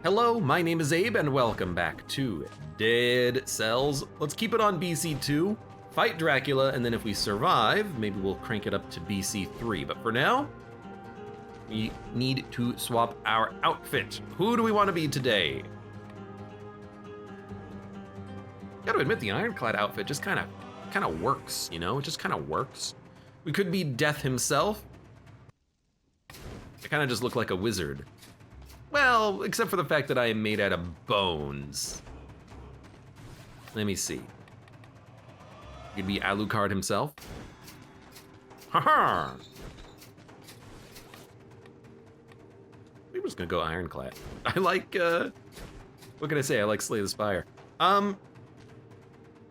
Hello, my name is Abe and welcome back to Dead Cells. Let's keep it on BC2, fight Dracula, and then if we survive, maybe we'll crank it up to BC3. But for now, we need to swap our outfit. Who do we want to be today? Gotta admit, the ironclad outfit just kind of works, you know? It just kind of works. We could be Death himself. I kind of just look like a wizard. Well, except for the fact that I am made out of bones. Let me see. Could be Alucard himself. Haha! We're just gonna go ironclad. I like, what can I say? I like Slay the Spire.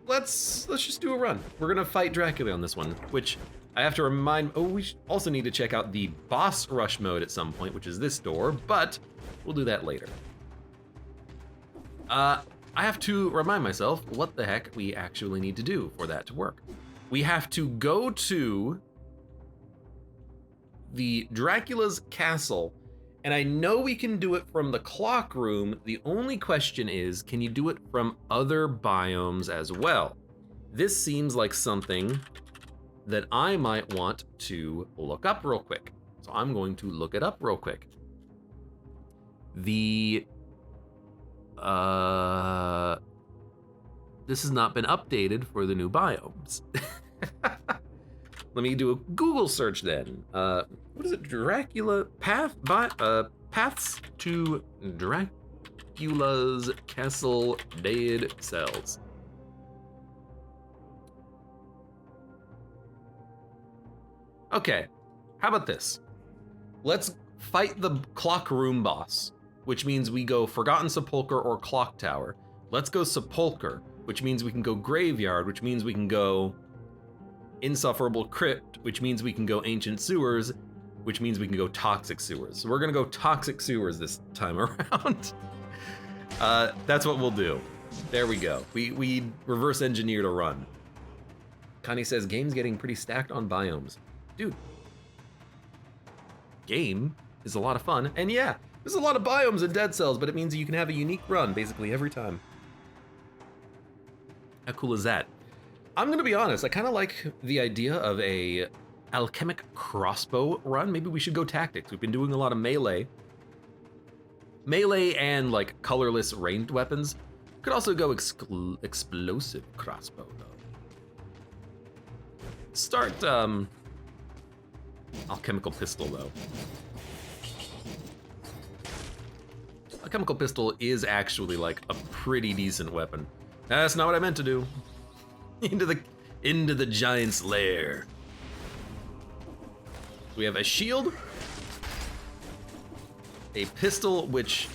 Let's just do a run. We're gonna fight Dracula on this one, which I have to remind, we also need to check out the boss rush mode at some point, which is this door, but we'll do that later. I have to remind myself what the heck we actually need to do for that to work. We have to go to the Dracula's castle, and I know we can do it from the clock room. The only question is, can you do it from other biomes as well? This seems like something that I might want to look up real quick. So I'm going to look it up real quick. This has not been updated for the new biomes. Let me do a Google search then. What is it? Dracula paths to Dracula's Castle Dead Cells. Okay, how about this? Let's fight the clock room boss, which means we go Forgotten Sepulchre or Clock Tower. Let's go Sepulchre, which means we can go Graveyard, which means we can go Insufferable Crypt, which means we can go Ancient Sewers, which means we can go Toxic Sewers. So we're gonna go Toxic Sewers this time around. That's what we'll do. There we go. We reverse engineered a run. Connie says, game's getting pretty stacked on biomes. Dude, game is a lot of fun, and yeah, there's a lot of biomes in Dead Cells, but it means you can have a unique run basically every time. How cool is that? I'm gonna be honest, I kind of like the idea of a alchemic crossbow run. Maybe we should go tactics. We've been doing a lot of melee and like colorless ranged weapons. Could also go explosive crossbow though. Start alchemical pistol though. Alchemical pistol is actually like a pretty decent weapon. That's not what I meant to do. Into the giant's lair. So we have a shield, a pistol, which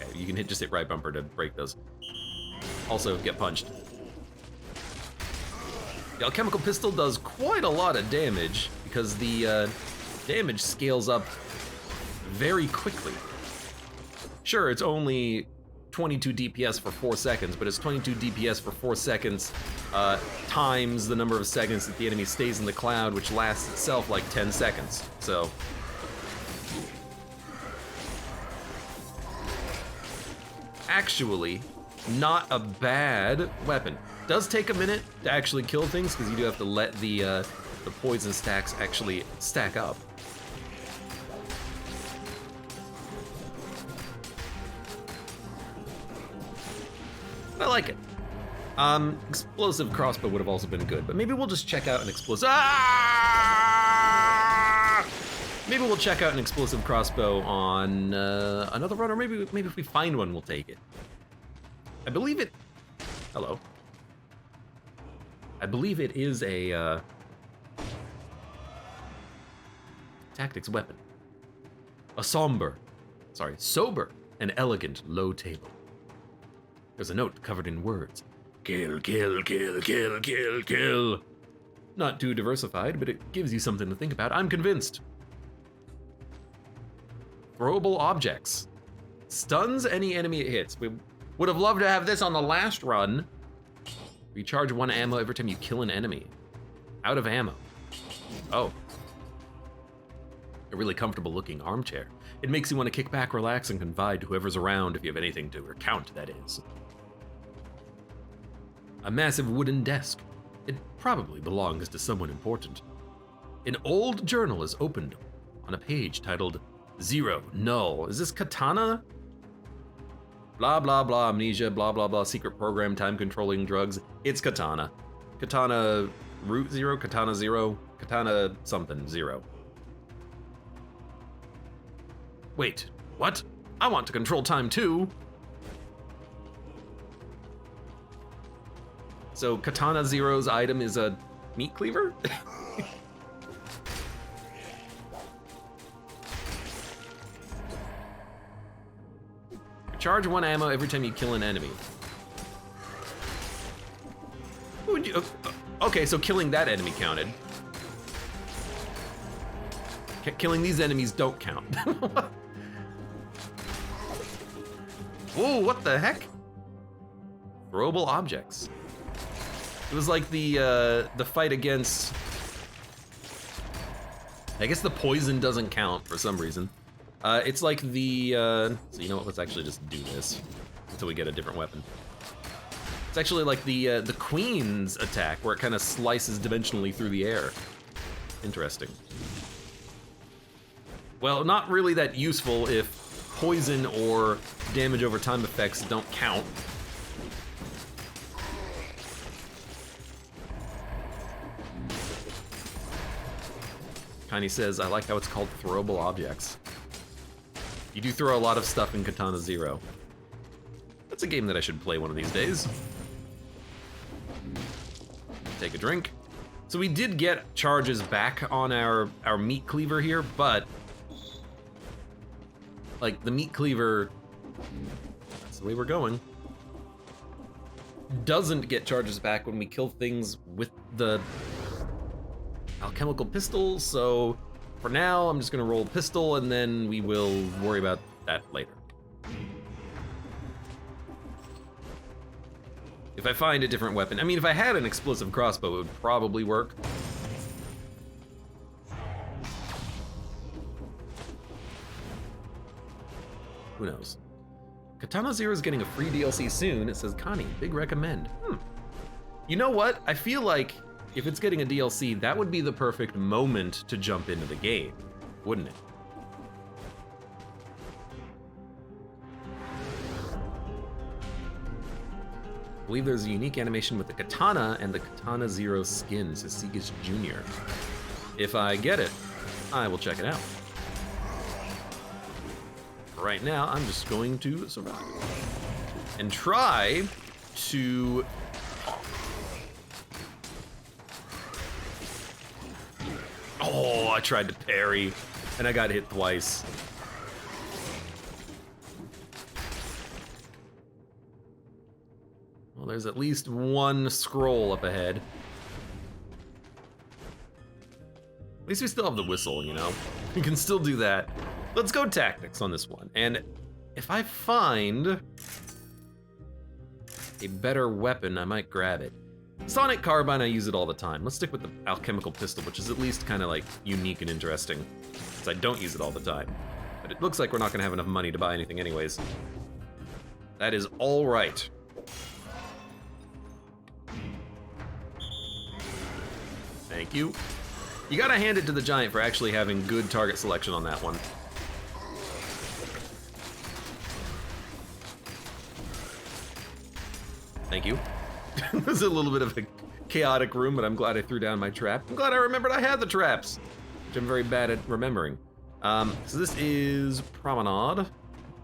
okay, you can just hit right bumper to break those. Also get punched. The alchemical pistol does quite a lot of damage because the damage scales up very quickly. Sure, it's only 22 DPS for 4 seconds, but it's 22 DPS for 4 seconds times the number of seconds that the enemy stays in the cloud, which lasts itself like 10 seconds. So, actually, not a bad weapon. Does take a minute to actually kill things because you do have to let the poison stacks actually stack up. I like it. Explosive crossbow would have also been good, but maybe we'll just check out an explosive. Maybe we'll check out an explosive crossbow on another run, or maybe if we find one, we'll take it. I believe it. Hello. I believe it is a tactics weapon. A sober and elegant low table. There's a note covered in words. Kill, kill, kill, kill, kill, kill. Not too diversified, but it gives you something to think about. I'm convinced. Throwable objects. Stuns any enemy it hits. We would have loved to have this on the last run. Recharge 1 ammo every time you kill an enemy. Out of ammo. Oh. A really comfortable looking armchair. It makes you want to kick back, relax, and confide to whoever's around if you have anything to recount, that is. A massive wooden desk. It probably belongs to someone important. An old journal is opened on a page titled Zero, Null. Is this Katana? Blah, blah, blah, amnesia, blah, blah, blah, secret program, time-controlling drugs. It's Katana. Katana root zero, Katana zero, Katana something zero. Wait, what? I want to control time too. So Katana Zero's item is a meat cleaver? Charge 1 ammo every time you kill an enemy. Who would you, okay, so killing that enemy counted. Killing these enemies don't count. Whoa, what the heck? Throwable objects. It was like the fight against, I guess the poison doesn't count for some reason. It's like the, so you know what, let's actually just do this until we get a different weapon. It's actually like the Queen's attack where it kind of slices dimensionally through the air. Interesting. Well, not really that useful if poison or damage over time effects don't count. Kiney says, I like how it's called throwable objects. You do throw a lot of stuff in Katana Zero. That's a game that I should play one of these days. Take a drink. So we did get charges back on our meat cleaver here, but like the meat cleaver, that's the way we're going, doesn't get charges back when we kill things with the alchemical pistol, so for now I'm just gonna roll pistol and then we will worry about that later. If I find a different weapon, I mean, if I had an explosive crossbow, it would probably work. Who knows? Katana Zero is getting a free DLC soon. It says, Connie, big recommend. You know what? I feel like if it's getting a DLC, that would be the perfect moment to jump into the game, wouldn't it? I believe there's a unique animation with the Katana and the Katana Zero skin, says Segas Jr. If I get it, I will check it out. Right now, I'm just going to survive and try to talk. Oh, I tried to parry and I got hit twice. Well, there's at least one scroll up ahead. At least we still have the whistle, you know? We can still do that. Let's go tactics on this one. And if I find a better weapon, I might grab it. Sonic Carbine, I use it all the time. Let's stick with the alchemical pistol, which is at least kind of like unique and interesting, since I don't use it all the time. But it looks like we're not gonna have enough money to buy anything anyways. That is all right. Thank you. You gotta hand it to the giant for actually having good target selection on that one. Thank you. There's a little bit of a chaotic room, but I'm glad I threw down my trap. I'm glad I remembered I had the traps, which I'm very bad at remembering. So this is Promenade.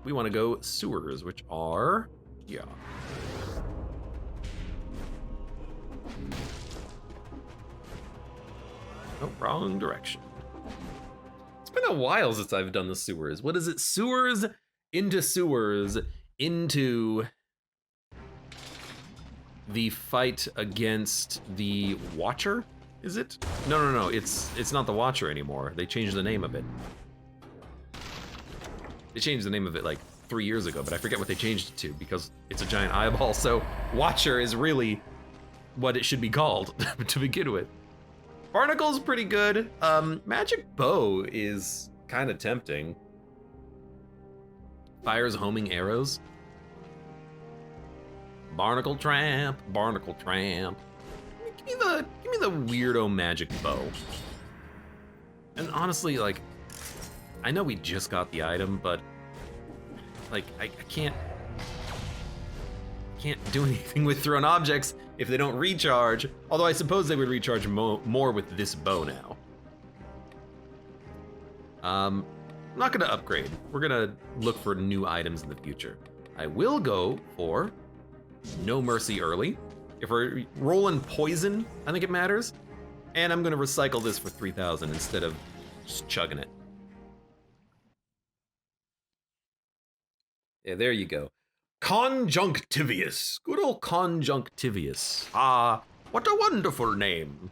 We wanna go sewers, which are, yeah. Oh, wrong direction. It's been a while since I've done the sewers. What is it? Sewers into the fight against the Watcher, is it? No, it's not the Watcher anymore. They changed the name of it. They changed the name of it like 3 years ago, but I forget what they changed it to because it's a giant eyeball, so Watcher is really what it should be called to begin with. Barnacle's pretty good. Magic Bow is kind of tempting. Fires homing arrows. Barnacle tramp, barnacle tramp. Give me the weirdo magic bow. And honestly, like, I know we just got the item, but like I can't do anything with thrown objects if they don't recharge. Although I suppose they would recharge more with this bow now. I'm not gonna upgrade. We're gonna look for new items in the future. I will go for No Mercy early. If we're rolling poison, I think it matters. And I'm gonna recycle this for 3,000 instead of just chugging it. Yeah, there you go. Conjunctivius. Good old Conjunctivius. Ah, what a wonderful name.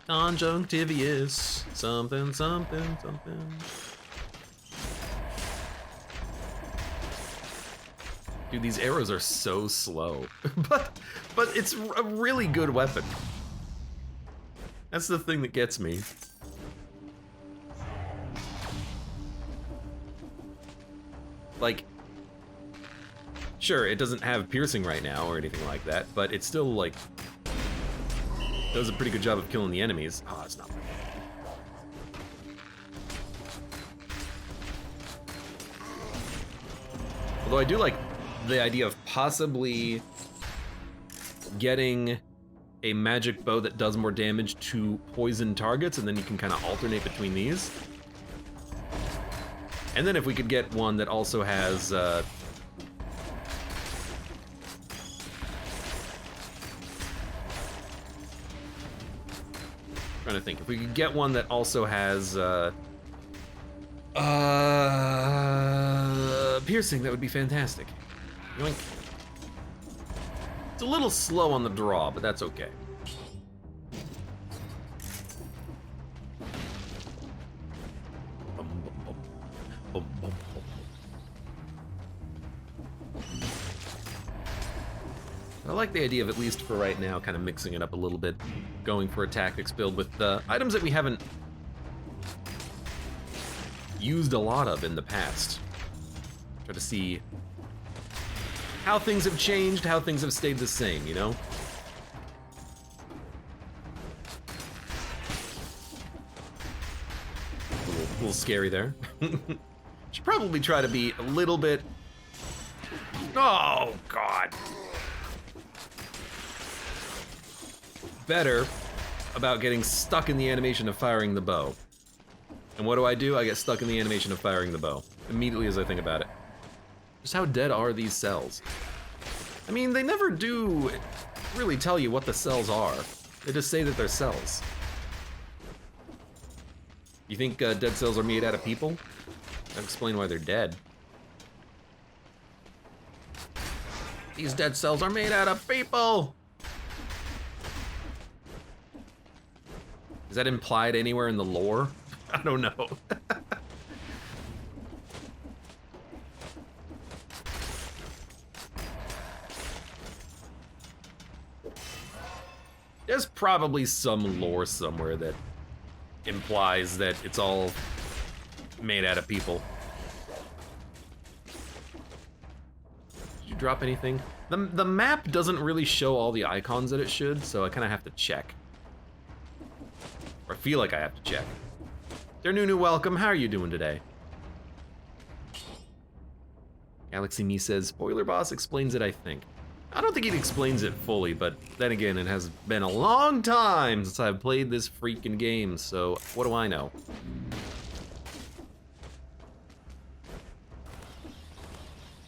Conjunctivius. Something, something, something. Dude, these arrows are so slow. but it's a really good weapon. That's the thing that gets me. Like, sure, it doesn't have piercing right now or anything like that, but it still, like, does a pretty good job of killing the enemies. Oh, it's not. Although I do like the idea of possibly getting a magic bow that does more damage to poison targets, and then you can kind of alternate between these. And then if we could get one that also has trying to think, if we could get one that also has piercing, that would be fantastic. Yoink. It's a little slow on the draw, but that's okay. I like the idea of, at least for right now, kind of mixing it up a little bit, going for a tactics build with items that we haven't used a lot of in the past. Try to see how things have changed, how things have stayed the same, you know? A little scary there. Should probably try to be a little bit... Oh, God. Better about getting stuck in the animation of firing the bow. And what do? I get stuck in the animation of firing the bow immediately as I think about it. Just how dead are these cells? I mean, they never do really tell you what the cells are. They just say that they're cells. You think dead cells are made out of people? That'd explain why they're dead. These dead cells are made out of people! Is that implied anywhere in the lore? I don't know. There's probably some lore somewhere that implies that it's all made out of people. Did you drop anything? The map doesn't really show all the icons that it should, so I kind of have to check. Or I feel like I have to check. Dear Nunu, welcome. How are you doing today? Galaxy Me says, Spoiler Boss explains it, I think. I don't think he explains it fully, but then again, it has been a long time since I've played this freaking game, so what do I know?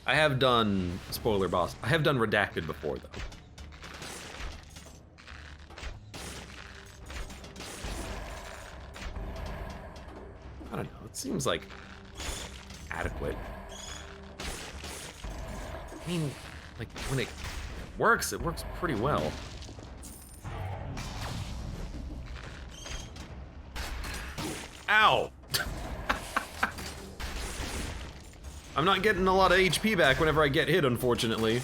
I have done Spoiler Boss. I have done Redacted before, though. I don't know, it seems like adequate. I mean, like, when it works pretty well. Ow! I'm not getting a lot of HP back whenever I get hit, unfortunately.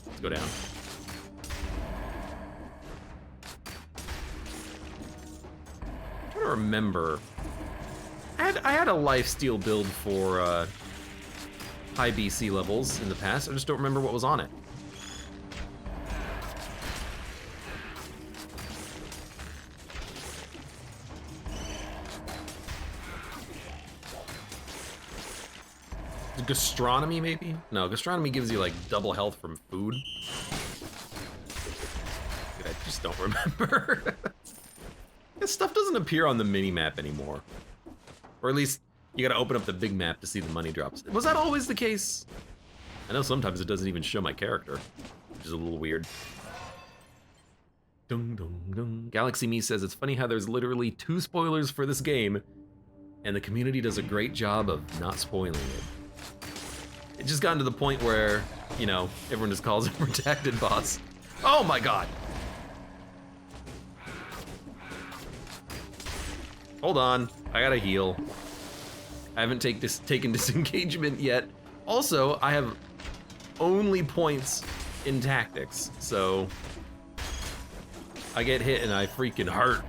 Let's go down. I'm trying to remember I had a lifesteal build for high BC levels in the past. I just don't remember what was on it. Gastronomy, maybe? No, gastronomy gives you like double health from food. I just don't remember. This stuff doesn't appear on the mini-map anymore. Or at least, you gotta open up the big map to see the money drops. Was that always the case? I know sometimes it doesn't even show my character, which is a little weird. Dung, dung, dung. Galaxy Me says, it's funny how there's literally 2 spoilers for this game, and the community does a great job of not spoiling it. It just gotten to the point where, you know, everyone just calls it Redacted Boss. Oh my god! Hold on, I gotta heal. I haven't taken disengagement yet. Also, I have only points in tactics, so I get hit and I freaking hurt.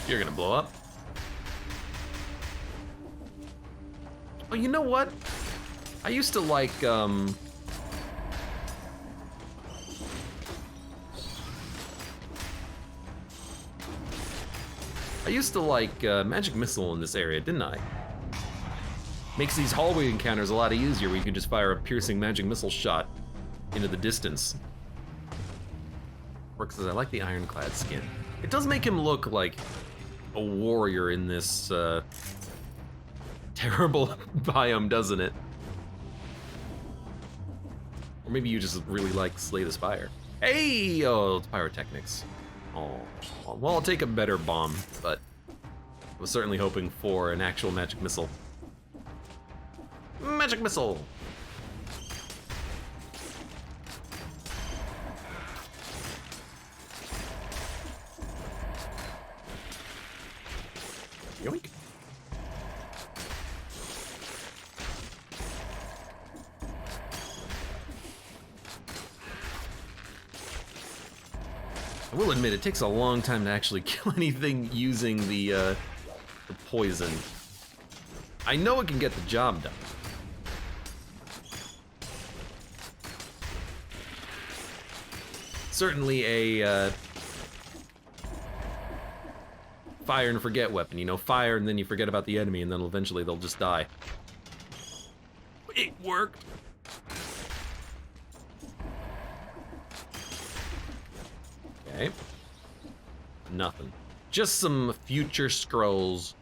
You're gonna blow up. Oh, you know what? I used to like, I used to like Magic Missile in this area, didn't I? Makes these hallway encounters a lot easier where you can just fire a piercing Magic Missile shot into the distance. Works as I like the Ironclad skin. It does make him look like a warrior in this terrible biome, doesn't it? Or maybe you just really like Slay the Spire. Hey, oh, it's pyrotechnics. Oh, well, I'll take a better bomb, but I was certainly hoping for an actual magic missile. Magic missile! Yoink. I will admit, it takes a long time to actually kill anything using the poison. I know it can get the job done. Certainly a fire and forget weapon, you know, fire and then you forget about the enemy and then eventually they'll just die. It worked. Okay. Nothing. Just some future scrolls.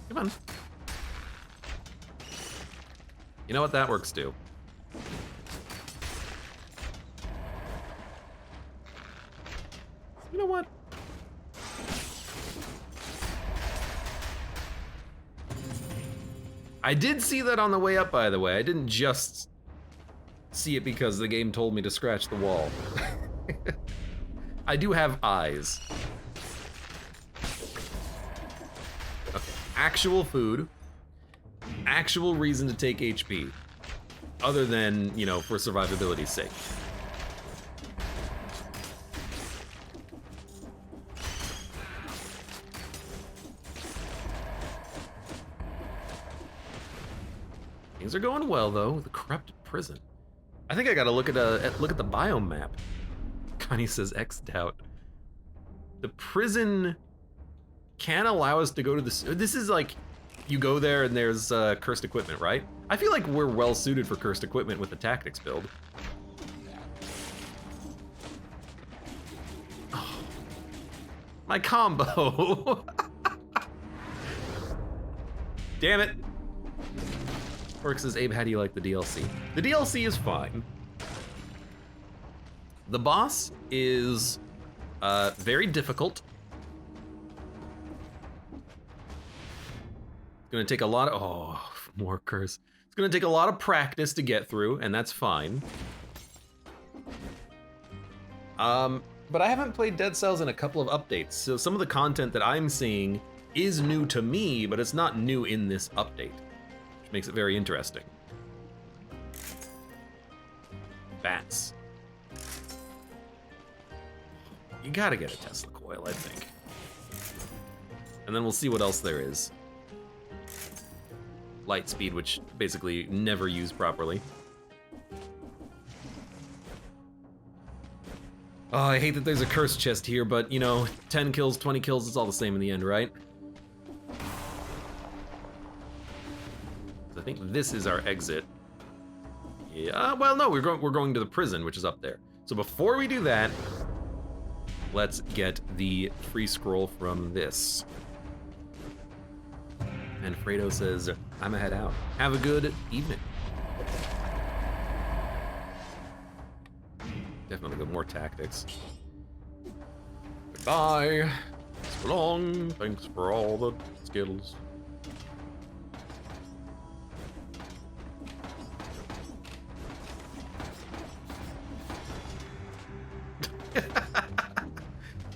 Come on. You know what? That works too. You know what? I did see that on the way up, by the way. I didn't just see it because the game told me to scratch the wall. I do have eyes. Okay. Actual food. Actual reason to take HP. Other than, you know, for survivability's sake. Things are going well though. The corrupted prison. I think I gotta look at the biome map. Connie says X'd out. The prison can't allow us to go to the. This is like, you go there and there's cursed equipment, right? I feel like we're well suited for cursed equipment with the tactics build. Oh, my combo. Damn it. Orc says, Abe, how do you like the DLC? The DLC is fine. The boss is very difficult. It's gonna take a lot of, oh, more curse. It's gonna take a lot of practice to get through, and that's fine. but I haven't played Dead Cells in a couple of updates, so some of the content that I'm seeing is new to me, but it's not new in this update, which makes it very interesting. Bats. You gotta get a Tesla coil, I think. And then we'll see what else there is. Light speed, which basically never used properly. Oh, I hate that there's a curse chest here, but you know, 10 kills, 20 kills, it's all the same in the end, right? I think this is our exit. Yeah, well, no, we're going to the prison, which is up there. So before we do that, let's get the free scroll from this. And Fredo says, I'm a head out. Have a good evening. Definitely got more tactics. Goodbye. So long. Thanks for all the skills.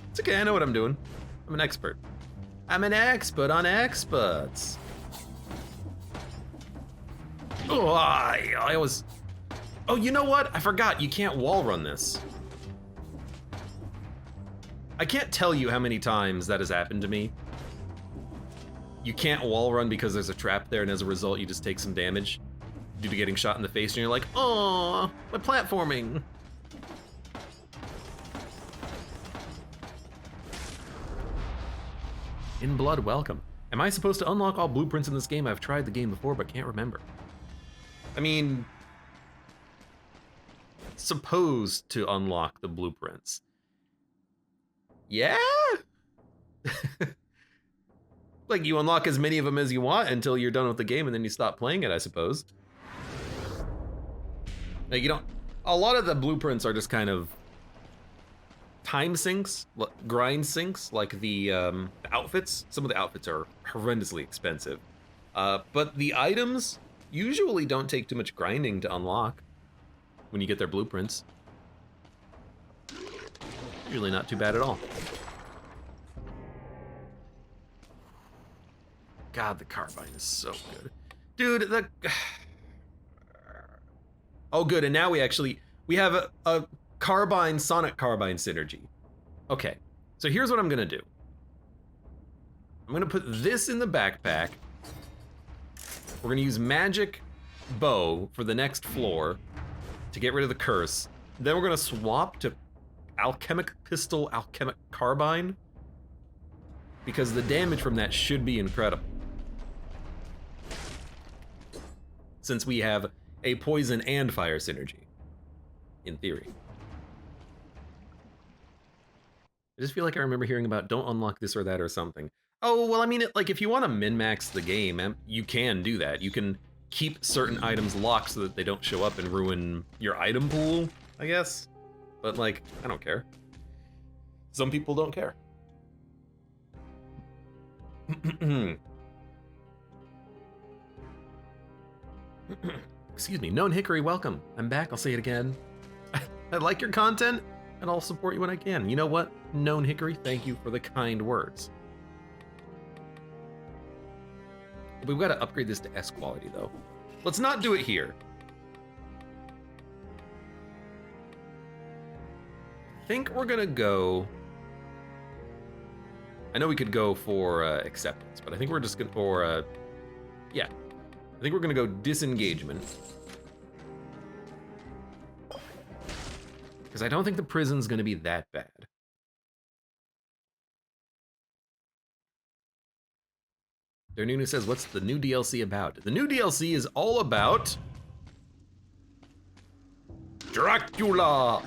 It's okay, I know what I'm doing. I'm an expert. I'm an expert on experts. Oh, I was... Oh, you know what? I forgot, you can't wall run this. I can't tell you how many times that has happened to me. You can't wall run because there's a trap there, and as a result, you just take some damage due to getting shot in the face, and you're like, oh, my platforming. In Blood, welcome. Am I supposed to unlock all blueprints in this game? I've tried the game before, but can't remember. I mean, supposed to unlock the blueprints. Yeah? Like, you unlock as many of them as you want until you're done with the game, and then you stop playing it, I suppose. Like, you don't... A lot of the blueprints are just kind of time sinks, grind sinks, like the outfits. Some of the outfits are horrendously expensive. But the items usually don't take too much grinding to unlock when you get their blueprints. Usually not too bad at all. God, the carbine is so good. Dude, the... Oh, good, and now we have a carbine, sonic carbine synergy. Okay, so here's what I'm gonna do. I'm gonna put this in the backpack. We're gonna use magic bow for the next floor to get rid of the curse. Then we're gonna swap to alchemic pistol, alchemic carbine, because the damage from that should be incredible. Since we have a poison and fire synergy, in theory. I just feel like I remember hearing about don't unlock this or that or something. Oh, well, I mean, like, if you want to min-max the game, you can do that. You can keep certain items locked so that they don't show up and ruin your item pool, I guess. But, like, I don't care. Some people don't care. Excuse me, Known Hickory, welcome. I'm back, I'll say it again. I like your content, and I'll support you when I can. You know what, Known Hickory, thank you for the kind words. We've got to upgrade this to S quality, though. Let's not do it here. I think we're gonna go... I know we could go for acceptance, but I think we're just gonna... Or, yeah. I think we're gonna go disengagement. Because I don't think the prison's gonna be that bad. Darnunu says, what's the new DLC about? The new DLC is all about... Dracula!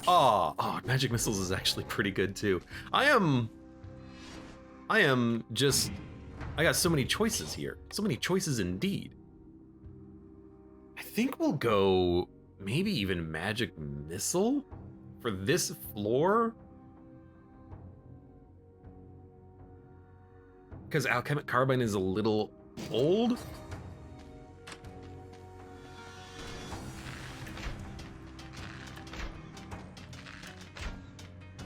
Oh, Magic Missiles is actually pretty good too. I got so many choices here. So many choices indeed. I think we'll go maybe even Magic Missile for this floor. Because Alchemic Carbine is a little old.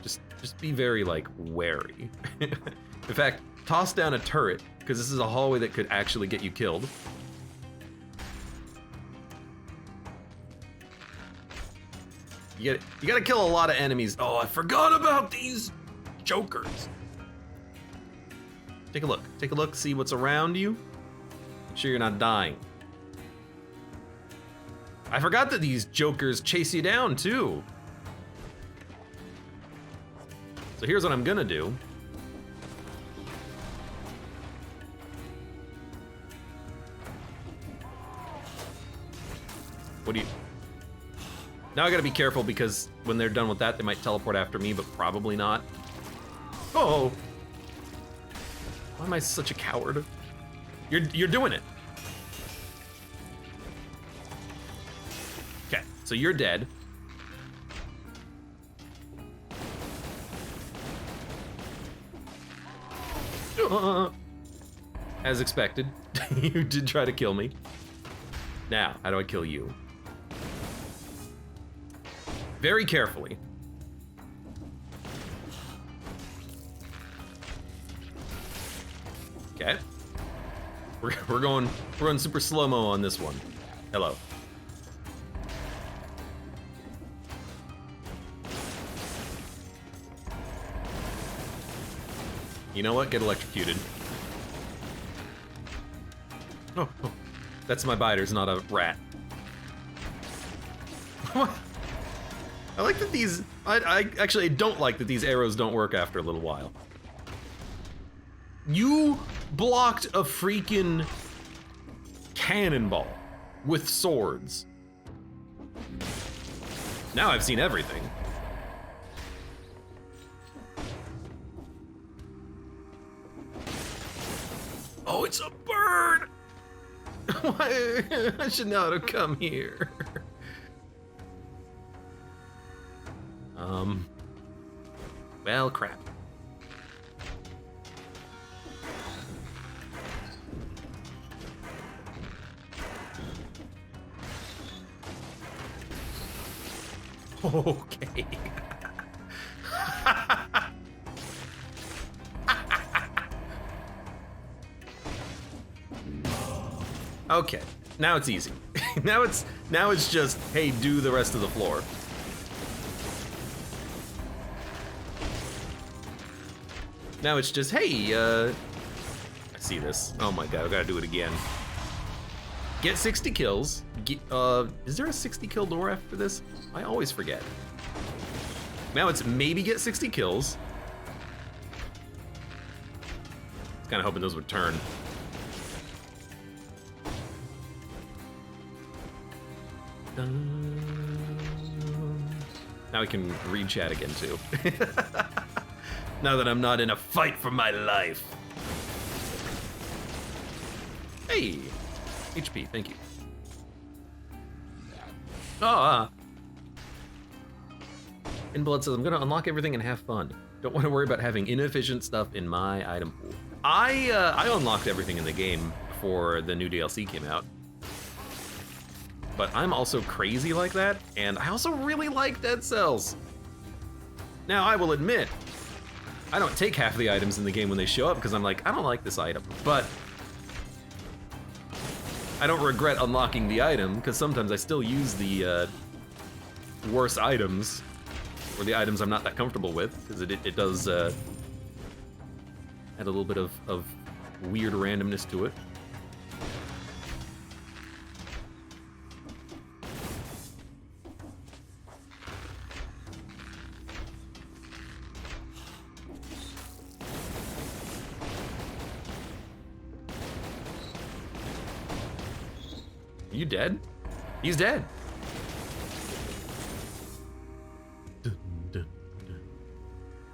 Just be very, like, wary. In fact, toss down a turret, because this is a hallway that could actually get you killed. You gotta kill a lot of enemies. Oh, I forgot about these jokers. Take a look, see what's around you. Make sure you're not dying. I forgot that these jokers chase you down too. So here's what I'm gonna do. What do you... Now I gotta be careful because when they're done with that, they might teleport after me, but probably not. Oh! Why am I such a coward? You're doing it. Okay, so you're dead. As expected, you did try to kill me. Now, how do I kill you? Very carefully. Okay. We're going super slow-mo on this one. Hello. You know what? Get electrocuted. Oh, that's my biters, not a rat. What? I like that these... I actually don't like that these arrows don't work after a little while. You blocked a freaking cannonball with swords. Now I've seen everything. Oh, it's a bird! Why? I should not have come here. Well, crap. Okay. Okay, now it's easy. now it's just, hey, do the rest of the floor. Now it's just, hey, I see this. Oh my god, I gotta do it again. Get 60 kills. Is there a 60 kill door after this? I always forget. Now it's maybe get 60 kills. I was kinda hoping those would turn. Now I can read chat again too. Now that I'm not in a fight for my life. Hey, HP, thank you. Inblood says, I'm gonna unlock everything and have fun. Don't want to worry about having inefficient stuff in my item pool. I unlocked everything in the game before the new DLC came out. But I'm also crazy like that, and I also really like Dead Cells. Now, I will admit, I don't take half the items in the game when they show up because I'm like, I don't like this item. But I don't regret unlocking the item because sometimes I still use the worse items or the items I'm not that comfortable with because it does add a little bit of weird randomness to it. Are you dead? He's dead.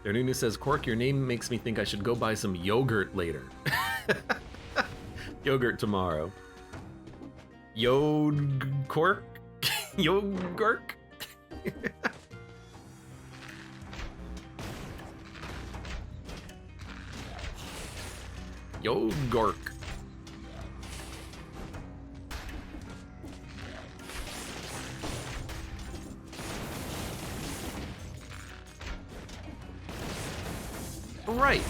Darnunu says, Cork, your name makes me think I should go buy some yogurt later. Yogurt tomorrow. Cork? Yogurt? Yogurt. Right.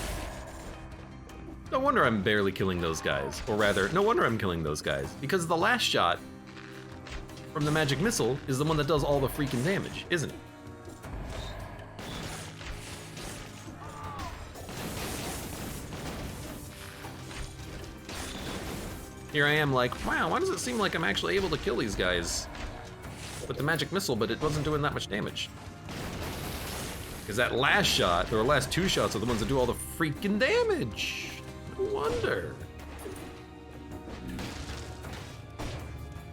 No wonder I'm barely killing those guys. Or rather, no wonder I'm killing those guys. Because the last shot from the magic missile is the one that does all the freaking damage, isn't it? Here I am like, wow, why does it seem like I'm actually able to kill these guys with the magic missile, but it wasn't doing that much damage? Because that last shot, or last two shots, are the ones that do all the freaking damage. No wonder.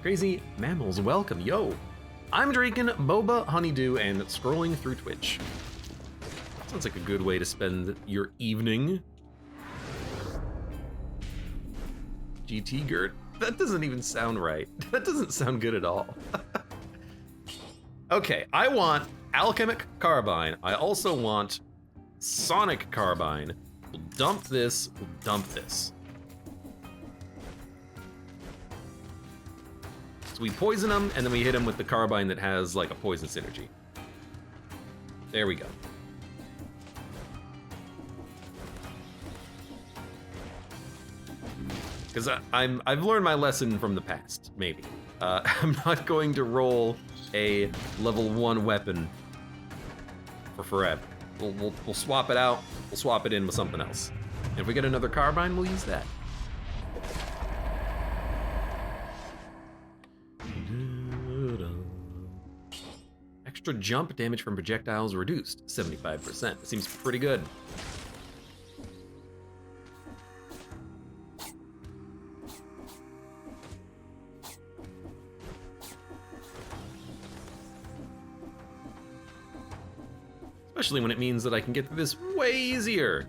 Crazy mammals, welcome, yo. I'm drinking boba honeydew and scrolling through Twitch. Sounds like a good way to spend your evening. GT Gert? That doesn't even sound right. That doesn't sound good at all. Okay, I want Alchemic Carbine. I also want Sonic Carbine. We'll dump this, we'll dump this. So we poison them, and then we hit them with the Carbine that has like a poison synergy. There we go. Because I've learned my lesson from the past, maybe. I'm not going to roll a level 1 weapon for forever. We'll swap it out, we'll swap it in with something else. And if we get another Carbine, we'll use that. Extra jump damage from projectiles reduced, 75%. Seems pretty good. Especially when it means that I can get through this way easier.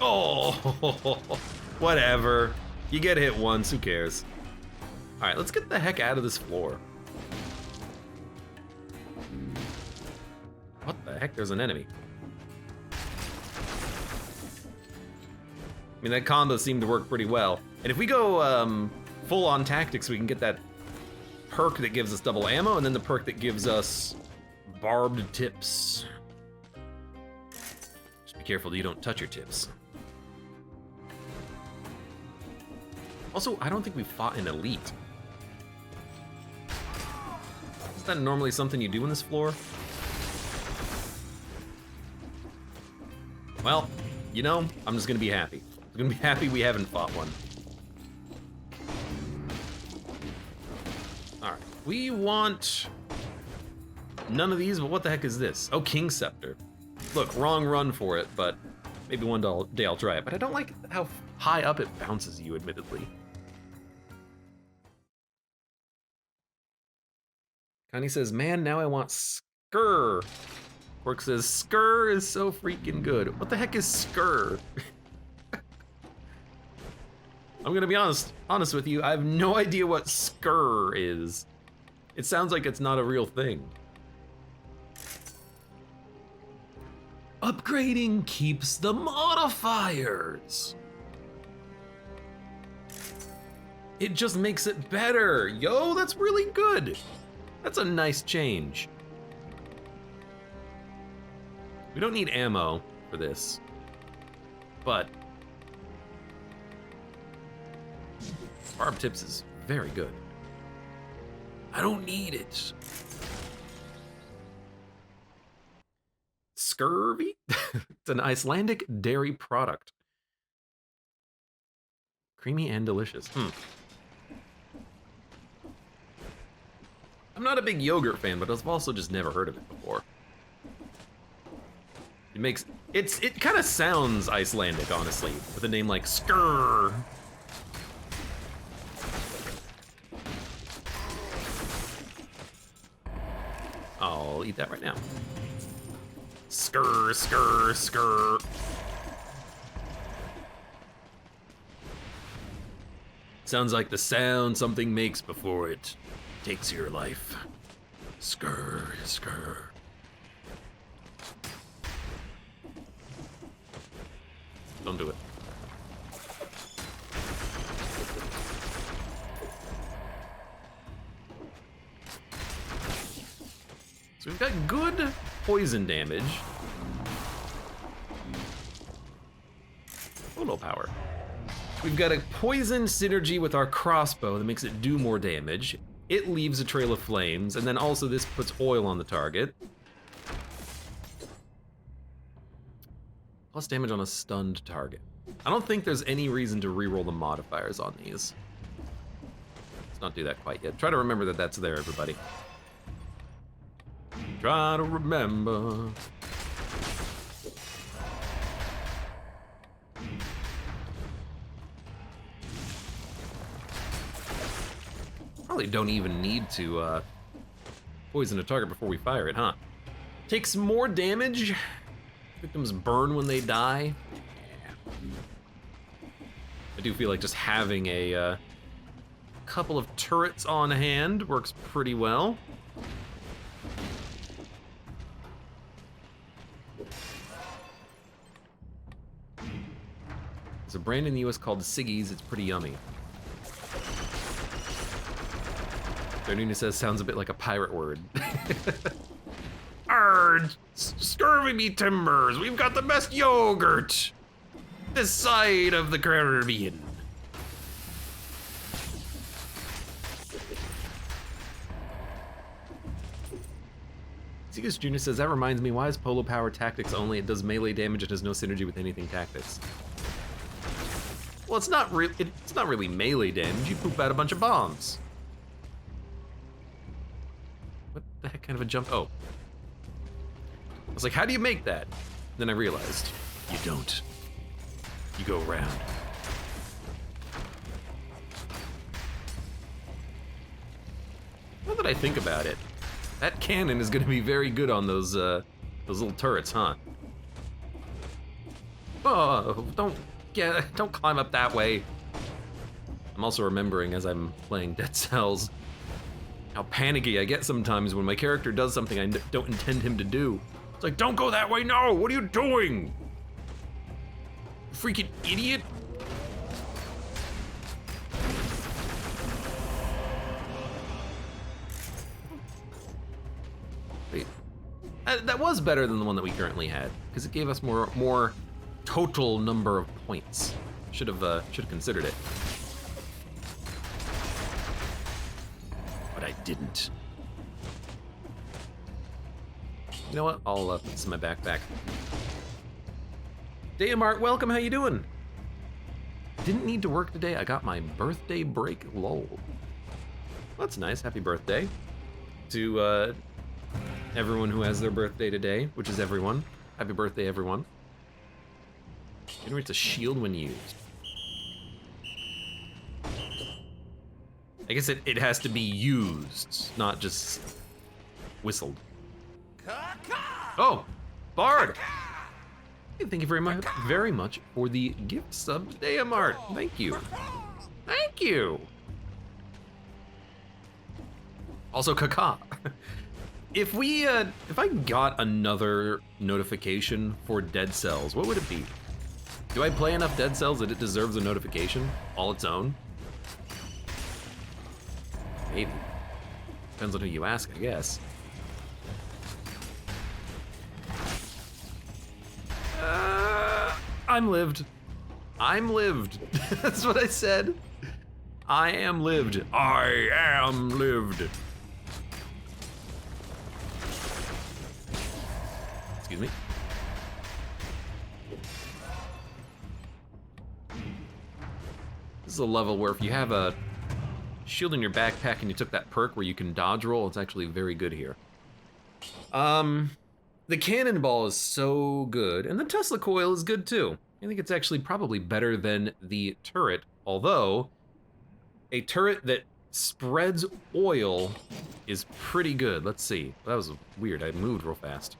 Oh, whatever. You get hit once, who cares? All right, let's get the heck out of this floor. What the heck? There's an enemy. I mean, that combo seemed to work pretty well. And if we go full on tactics, we can get that perk that gives us double ammo, and then the perk that gives us barbed tips. Just be careful that you don't touch your tips. Also, I don't think we've fought an elite. Is that normally something you do in this floor? Well, you know, I'm just gonna be happy. I'm gonna be happy we haven't fought one. All right, we want none of these, but what the heck is this? Oh, King Scepter. Look, wrong run for it, but maybe one day I'll try it. But I don't like how high up it bounces you, admittedly. Connie says, man, now I want Skur. Quark says, Skur is so freaking good. What the heck is Skur? I'm gonna be honest with you, I have no idea what Skur is. It sounds like it's not a real thing. Upgrading keeps the modifiers. It just makes it better. Yo, that's really good. That's a nice change. We don't need ammo for this, but barb tips is very good. I don't need it. Scurvy? It's an Icelandic dairy product. Creamy and delicious. I'm not a big yogurt fan, but I've also just never heard of it before. It kind of sounds Icelandic, honestly, with a name like Skur. I'll eat that right now. Skur, skur, skur. Sounds like the sound something makes before it takes your life. Skr, skr. Don't do it. So we've got good poison damage. Photo power. We've got a poison synergy with our crossbow that makes it do more damage. It leaves a trail of flames, and then also this puts oil on the target. Plus damage on a stunned target. I don't think there's any reason to reroll the modifiers on these. Let's not do that quite yet. Try to remember that that's there, everybody. Try to remember. Probably don't even need to poison a target before we fire it, huh? Takes more damage. Victims burn when they die. I do feel like just having a couple of turrets on hand works pretty well. There's a brand in the US called Siggy's. It's pretty yummy. Darnuna says, sounds a bit like a pirate word. Arrgh, scurvy me timbers, we've got the best yogurt this side of the Caribbean. Segus Jr. says, that reminds me, why is Polo Power tactics only? It does melee damage, it has no synergy with anything tactics. Well, it's not really melee damage, you poop out a bunch of bombs. What the heck kind of a jump? Oh. I was like, how do you make that? Then I realized, you don't. You go around. Now that I think about it, that cannon is gonna be very good on those little turrets, huh? Oh, don't climb up that way. I'm also remembering as I'm playing Dead Cells how panicky I get sometimes when my character does something I don't intend him to do. It's like, don't go that way, no! What are you doing? You freaking idiot! Wait, that was better than the one that we currently had, because it gave us more total number of points. Should have considered it. But I didn't. You know what? I'll put this in my backpack. Dayamart, welcome. How you doing? Didn't need to work today. I got my birthday break. Lol. That's nice. Happy birthday to everyone who has their birthday today, which is everyone. Happy birthday, everyone. Generates a shield when used. I guess it has to be used, not just whistled. Oh, Bard! Thank you very much for the gift sub, Dayamart. Thank you. Thank you. Also, Kaka. If I got another notification for Dead Cells, what would it be? Do I play enough Dead Cells that it deserves a notification all its own? Maybe. Depends on who you ask, I guess. I'm lived. I'm lived. That's what I said. I am lived. I am lived. Excuse me. This is a level where if you have a shield in your backpack and you took that perk where you can dodge roll, it's actually very good here. The cannonball is so good, and the Tesla coil is good too. I think it's actually probably better than the turret, although a turret that spreads oil is pretty good. Let's see. That was weird. I moved real fast.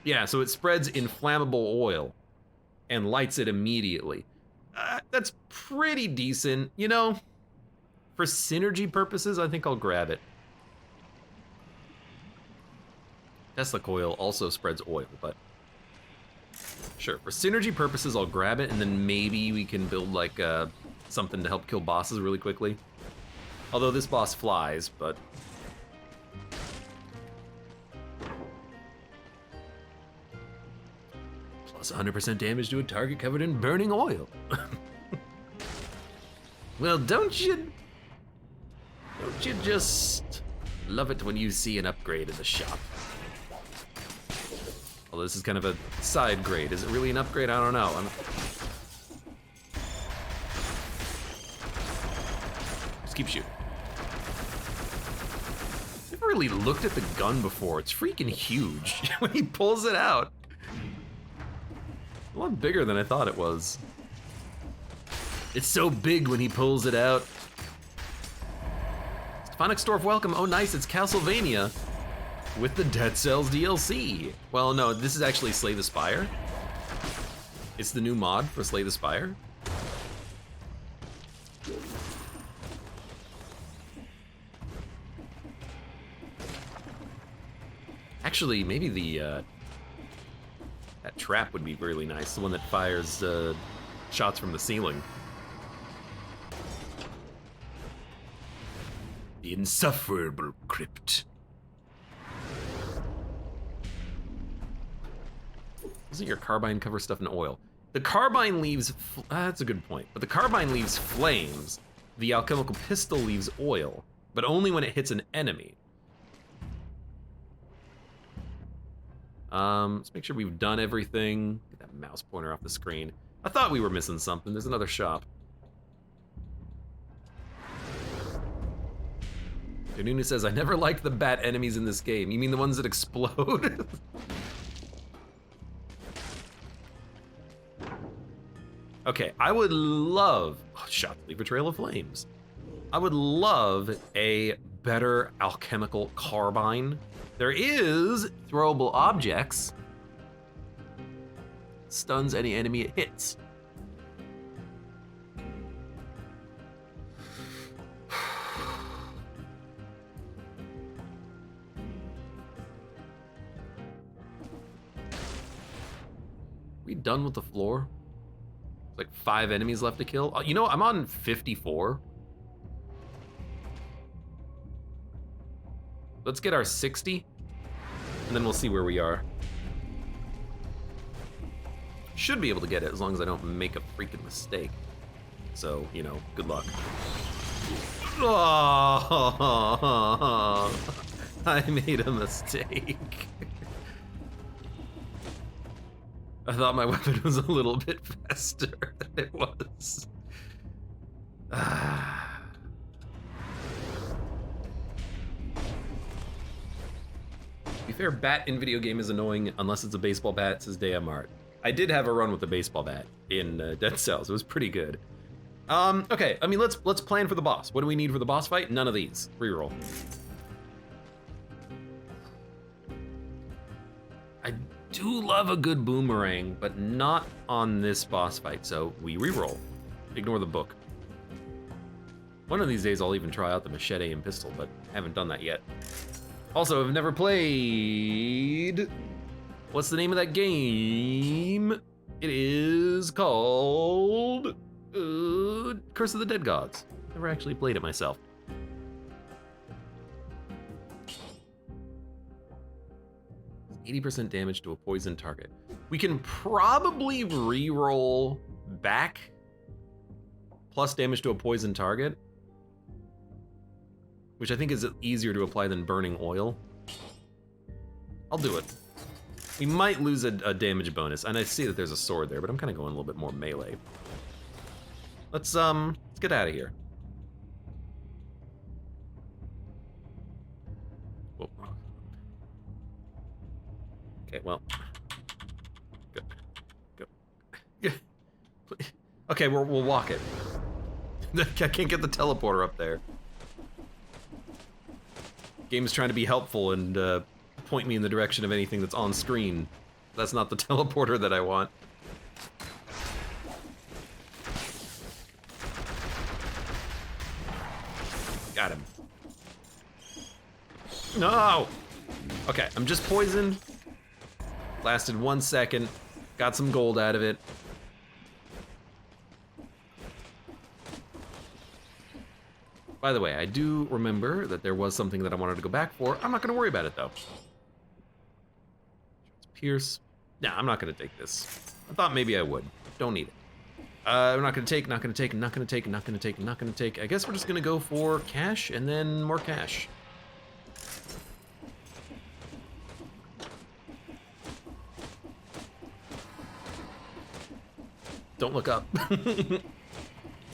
Yeah, so it spreads inflammable oil and lights it immediately. That's pretty decent. You know, for synergy purposes, I think I'll grab it. Tesla coil also spreads oil, but sure. For synergy purposes, I'll grab it, and then maybe we can build like something to help kill bosses really quickly. Although this boss flies, but... Plus 100% damage to a target covered in burning oil. Well, don't you just love it when you see an upgrade in the shop? Although this is kind of a side grade. Is it really an upgrade? I don't know. Just keep shooting. I've never really looked at the gun before. It's freaking huge when he pulls it out. A lot bigger than I thought it was. It's so big when he pulls it out. Stefanik welcome. Oh nice, it's Castlevania with the Dead Cells DLC. Well, no, this is actually Slay the Spire. It's the new mod for Slay the Spire. Actually, maybe the that trap would be really nice. The one that fires shots from the ceiling. The insufferable crypt. Doesn't your carbine cover stuff in oil? The carbine leaves, that's a good point, but the carbine leaves flames. The alchemical pistol leaves oil, but only when it hits an enemy. Let's make sure we've done everything. Get that mouse pointer off the screen. I thought we were missing something. There's another shop. Januna says, I never liked the bat enemies in this game. You mean the ones that explode? Okay, I would love, shot leave a trail of flames. I would love a better alchemical carbine. There is throwable objects. Stuns any enemy it hits. We done with the floor? There's like 5 enemies left to kill. You know, I'm on 54. Let's get our 60, and then we'll see where we are. Should be able to get it as long as I don't make a freaking mistake. So, you know, good luck. Oh, I made a mistake. I thought my weapon was a little bit faster than it was. To be fair, bat in video game is annoying unless it's a baseball bat, says DMart. I did have a run with the baseball bat in Dead Cells. It was pretty good. Okay, I mean, let's plan for the boss. What do we need for the boss fight? None of these. Reroll. I do love a good boomerang, but not on this boss fight, so we reroll. Ignore the book. One of these days I'll even try out the machete and pistol, but haven't done that yet. Also, I've never played... What's the name of that game? It is called... Curse of the Dead Gods. Never actually played it myself. It's 80% damage to a poison target. We can probably re-roll back plus damage to a poison target, which I think is easier to apply than burning oil. I'll do it. We might lose a damage bonus, and I see that there's a sword there, but I'm kind of going a little bit more melee. Let's get out of here. Whoa. Okay, well. Go. Okay, we'll walk it. I can't get the teleporter up there. Game's trying to be helpful and point me in the direction of anything that's on screen. That's not the teleporter that I want. Got him. No! Okay, I'm just poisoned. Lasted 1 second. Got some gold out of it. By the way, I do remember that there was something that I wanted to go back for. I'm not gonna worry about it though. Pierce. Nah, I'm not gonna take this. I thought maybe I would. Don't need it. I'm not gonna take, not gonna take, not gonna take, not gonna take, not gonna take. I guess we're just gonna go for cash and then more cash. Don't look up.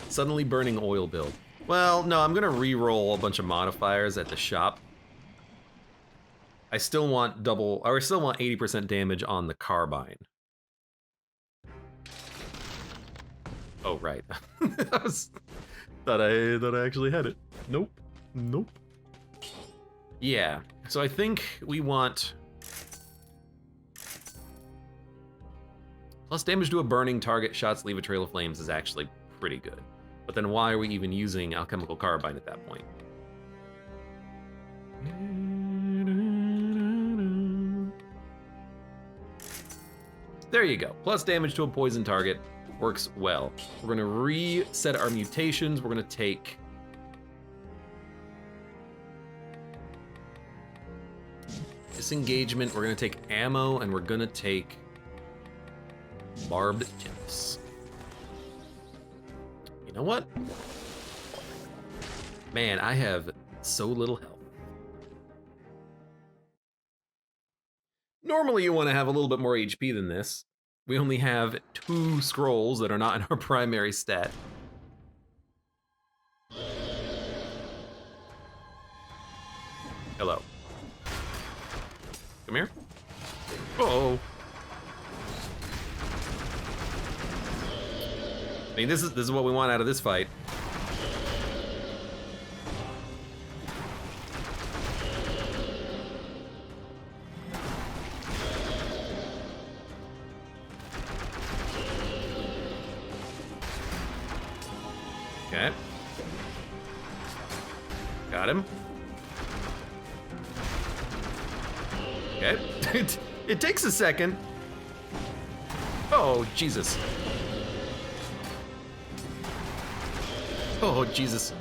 Suddenly burning oil build. Well, no, I'm gonna re-roll a bunch of modifiers at the shop. I still want 80% damage on the carbine. Oh, right. Thought I actually had it. Nope. Nope. Yeah, so I think we want plus damage to a burning target, shots leave a trail of flames is actually pretty good. But then why are we even using alchemical carbine at that point? There you go. Plus damage to a poison target works well. We're gonna reset our mutations. We're gonna take disengagement. We're gonna take ammo, and we're gonna take barbed tips. You know what? Man, I have so little health. Normally you want to have a little bit more HP than this. We only have 2 scrolls that are not in our primary stat. Hello. Come here. Uh-oh. I mean, this is what we want out of this fight. Okay. Got him. Okay. It takes a second. Oh, Jesus. Oh, Jesus.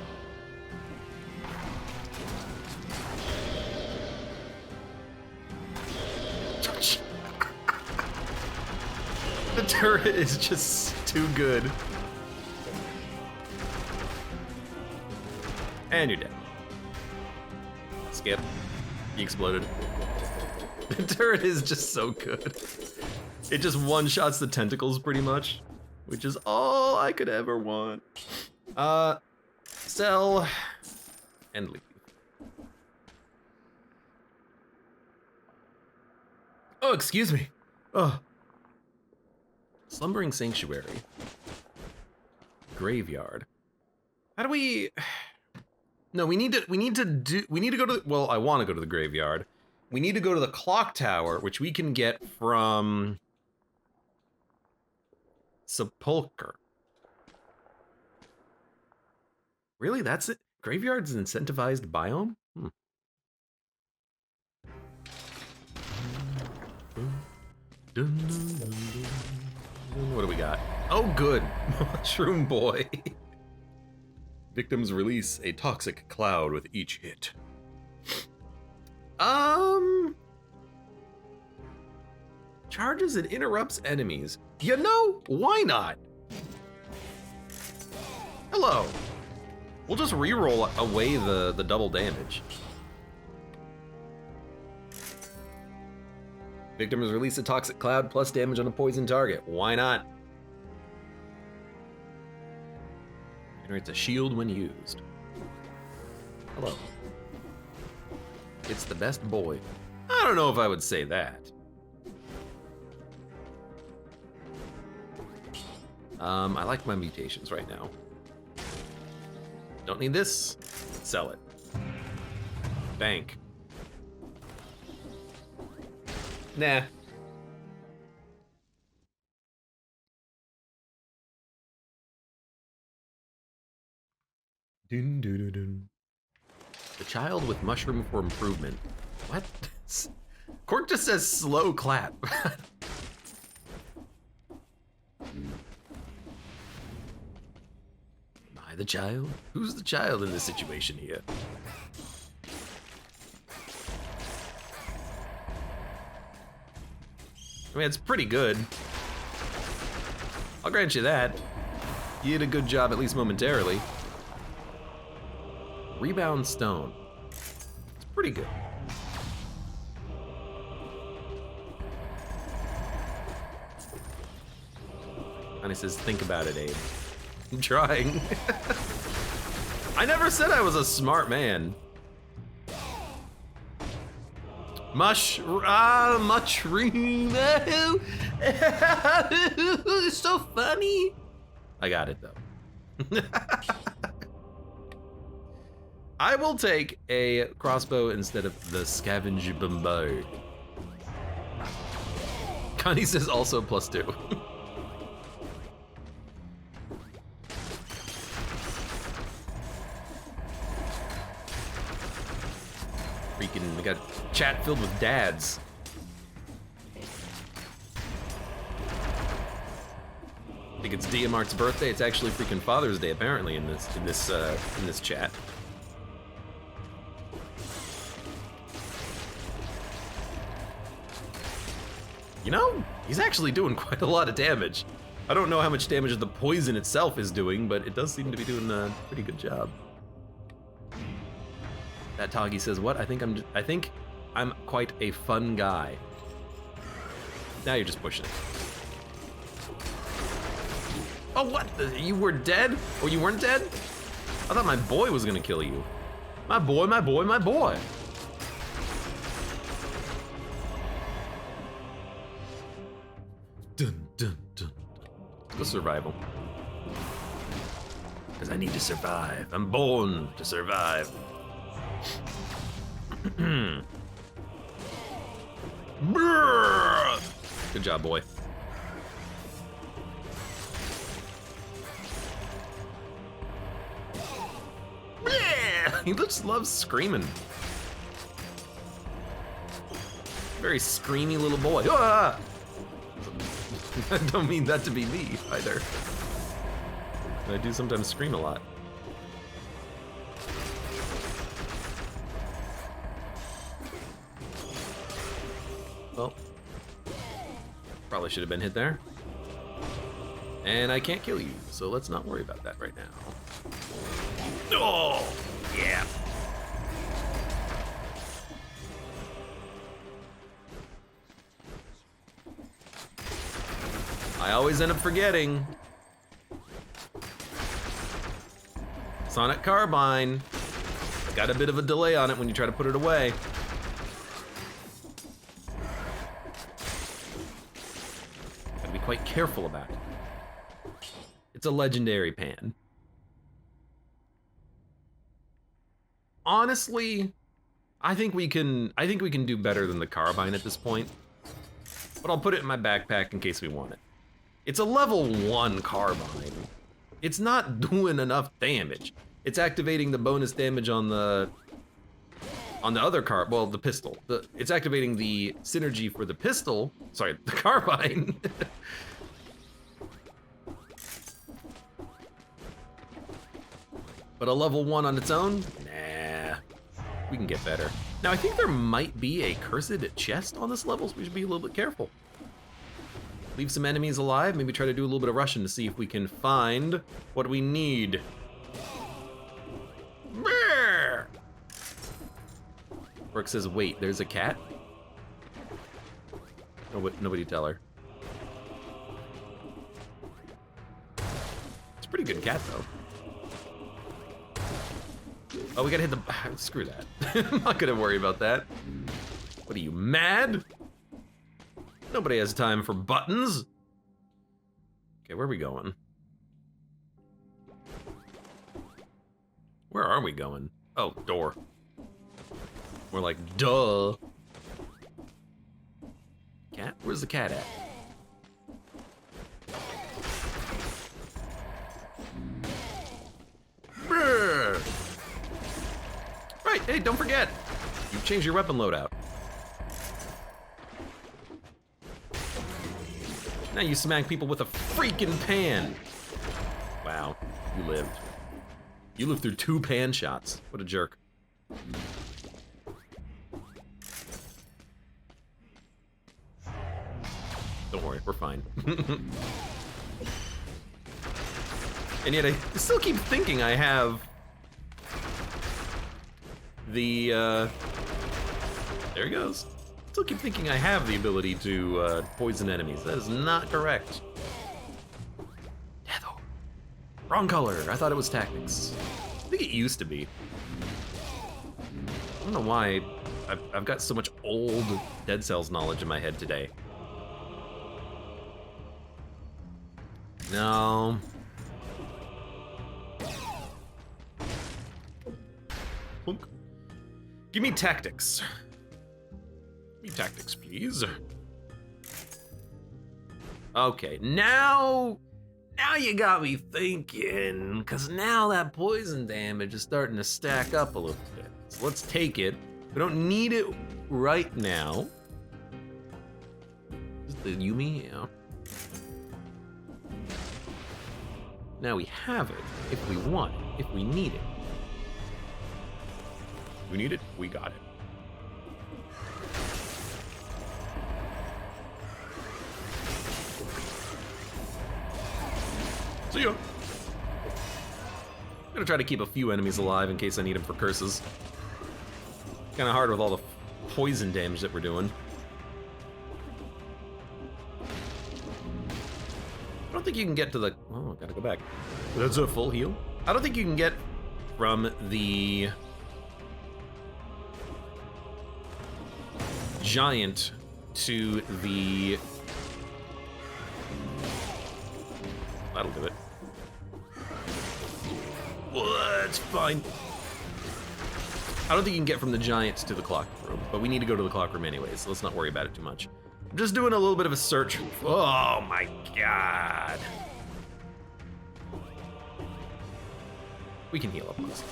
The turret is just too good. And you're dead. Skip. He exploded. The turret is just so good. It just one-shots the tentacles pretty much, which is all I could ever want. Sell and leave. Oh, excuse me. Oh. Slumbering Sanctuary. Graveyard. How do we... No, we need to go to, well, I want to go to the graveyard. We need to go to the clock tower, which we can get from Sepulcher. Really, that's it? Graveyard's an incentivized biome? What do we got? Oh, good. Mushroom Boy. Victims release a toxic cloud with each hit. Charges and interrupts enemies. You know, why not? Hello. We'll just re-roll away the double damage. Victims release a toxic cloud plus damage on a poison target. Why not? Generates a shield when used. Hello. It's the best boy. I don't know if I would say that. I like my mutations right now. Don't need this. Sell it. Bank. Nah. Dun, dun, dun, dun. The child with mushroom for improvement. What? Cork just says slow clap. Am I the child? Who's the child in this situation here? I mean, it's pretty good. I'll grant you that. You did a good job, at least momentarily. Rebound stone. It's pretty good. And he says, think about it, Abe. I'm trying. I never said I was a smart man. Mushroom. It's so funny. I got it though. I will take a crossbow instead of the scavenge bombard. Connie says also +2. Freaking, we got chat filled with dads. I think it's Diamart's birthday. It's actually freaking Father's Day apparently in this chat. You know, he's actually doing quite a lot of damage. I don't know how much damage the poison itself is doing, but it does seem to be doing a pretty good job. That Toggy says, what? I think I'm quite a fun guy. Now you're just pushing it. Oh, what? You were dead? Or you weren't dead? I thought my boy was gonna kill you. My boy, my boy, my boy. Dun, dun, dun. Let's go survival. Because I need to survive. I'm born to survive. Good job, boy. He just loves screaming. Very screamy little boy. Ah! I don't mean that to be me either. I do sometimes scream a lot. Well, probably should have been hit there. And I can't kill you, so let's not worry about that right now. Oh, yeah. I always end up forgetting. Sonic Carbine. Got a bit of a delay on it when you try to put it away. Gotta be quite careful about it. It's a legendary pan. Honestly, I think we can do better than the Carbine at this point. But I'll put it in my backpack in case we want it. It's a level 1 Carbine. It's not doing enough damage. It's activating the bonus damage on the other the pistol. It's activating the synergy for the pistol, sorry, the Carbine. But a level 1 on its own? Nah, we can get better. Now I think there might be a cursed chest on this level, so we should be a little bit careful. Leave some enemies alive, maybe try to do a little bit of rushing to see if we can find what we need. Brooke says, wait, there's a cat? Nobody tell her. It's a pretty good cat, though. Oh, we gotta hit the... Screw that. I'm not gonna worry about that. What are you, mad? Nobody has time for buttons. Okay, where are we going? Where are we going? Oh, door. We're like, duh. Cat? Where's the cat at? Brr. Right, hey, don't forget! You changed your weapon loadout. Now you smack people with a freaking pan. Wow, you lived. You lived through 2 pan shots. What a jerk. Don't worry, we're fine. And yet I still keep thinking I have the, there he goes. Still keep thinking I have the ability to poison enemies. That is not correct. Yeah, though. Wrong color. I thought it was tactics. I think it used to be. I don't know why I've got so much old Dead Cells knowledge in my head today. No. Plunk. Give me tactics. Give me tactics, please. Okay, now you got me thinking, because now that poison damage is starting to stack up a little bit. So let's take it. We don't need it right now. Is the Yumi? Yeah. Now we have it, if we want it, if we need it. We need it, we got it. See ya. I'm gonna try to keep a few enemies alive in case I need them for curses. Kinda hard with all the poison damage that we're doing. I don't think you can get to the, oh, gotta go back. That's a full heal. I don't think you can get from the giant to the, that'll do it. That's fine. I don't think you can get from the giants to the clock room, but we need to go to the clock room anyway, so let's not worry about it too much. I'm just doing a little bit of a search. Oh my god. We can heal up on this.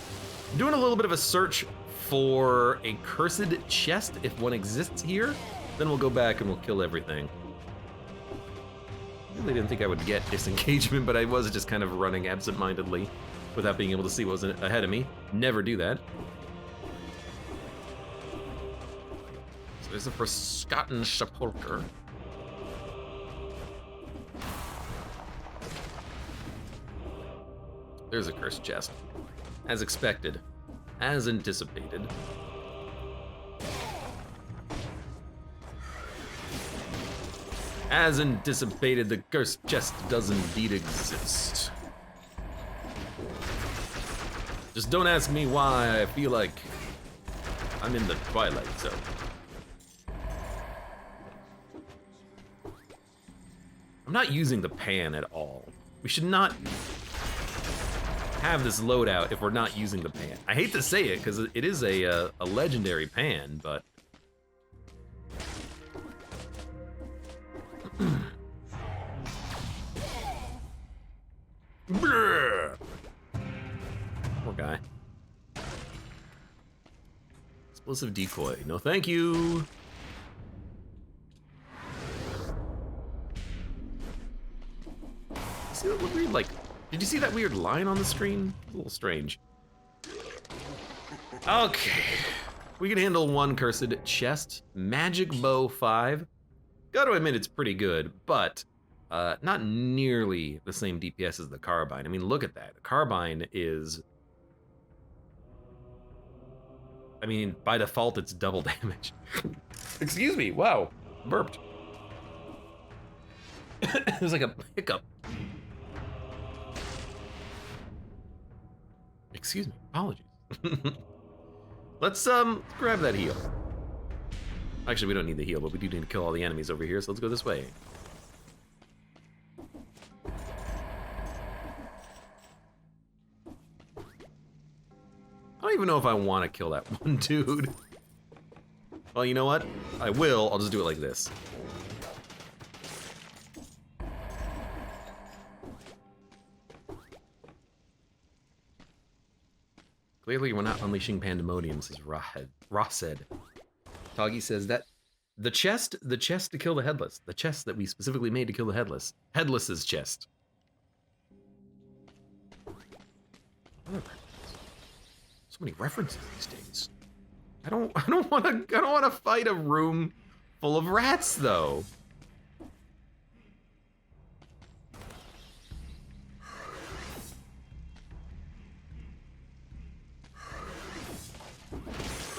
I'm doing a little bit of a search for a cursed chest, if one exists here. Then we'll go back and we'll kill everything. I really didn't think I would get disengagement, but I was just kind of running absent-mindedly without being able to see what was ahead of me. Never do that. So there's a Forgotten Sepulchre. There's a cursed chest. As expected. As anticipated. As anticipated, the cursed chest does indeed exist. Just don't ask me why I feel like I'm in the Twilight Zone. I'm not using the pan at all. We should not have this loadout if we're not using the pan. I hate to say it, because it is a legendary pan, but... Poor guy. Explosive decoy. No thank you. See that weird, like... Did you see that weird line on the screen? A little strange. Okay. We can handle one cursed chest. Magic Bow 5. Gotta admit it's pretty good, but not nearly the same DPS as the Carbine. I mean, look at that. The Carbine is... I mean, by default, it's double damage. Excuse me, wow. Burped. It was like a hiccup. Excuse me, apologies. Let's grab that heal. Actually, we don't need the heal, but we do need to kill all the enemies over here, so let's go this way. I don't even know if I want to kill that one dude. Well, you know what? I will. I'll just do it like this. Clearly, we're not unleashing pandemonium, says Rosed. Toggy says that the chest to kill the headless. The chest that we specifically made to kill the headless. Headless's chest. So many references these days. I don't want to fight a room full of rats though.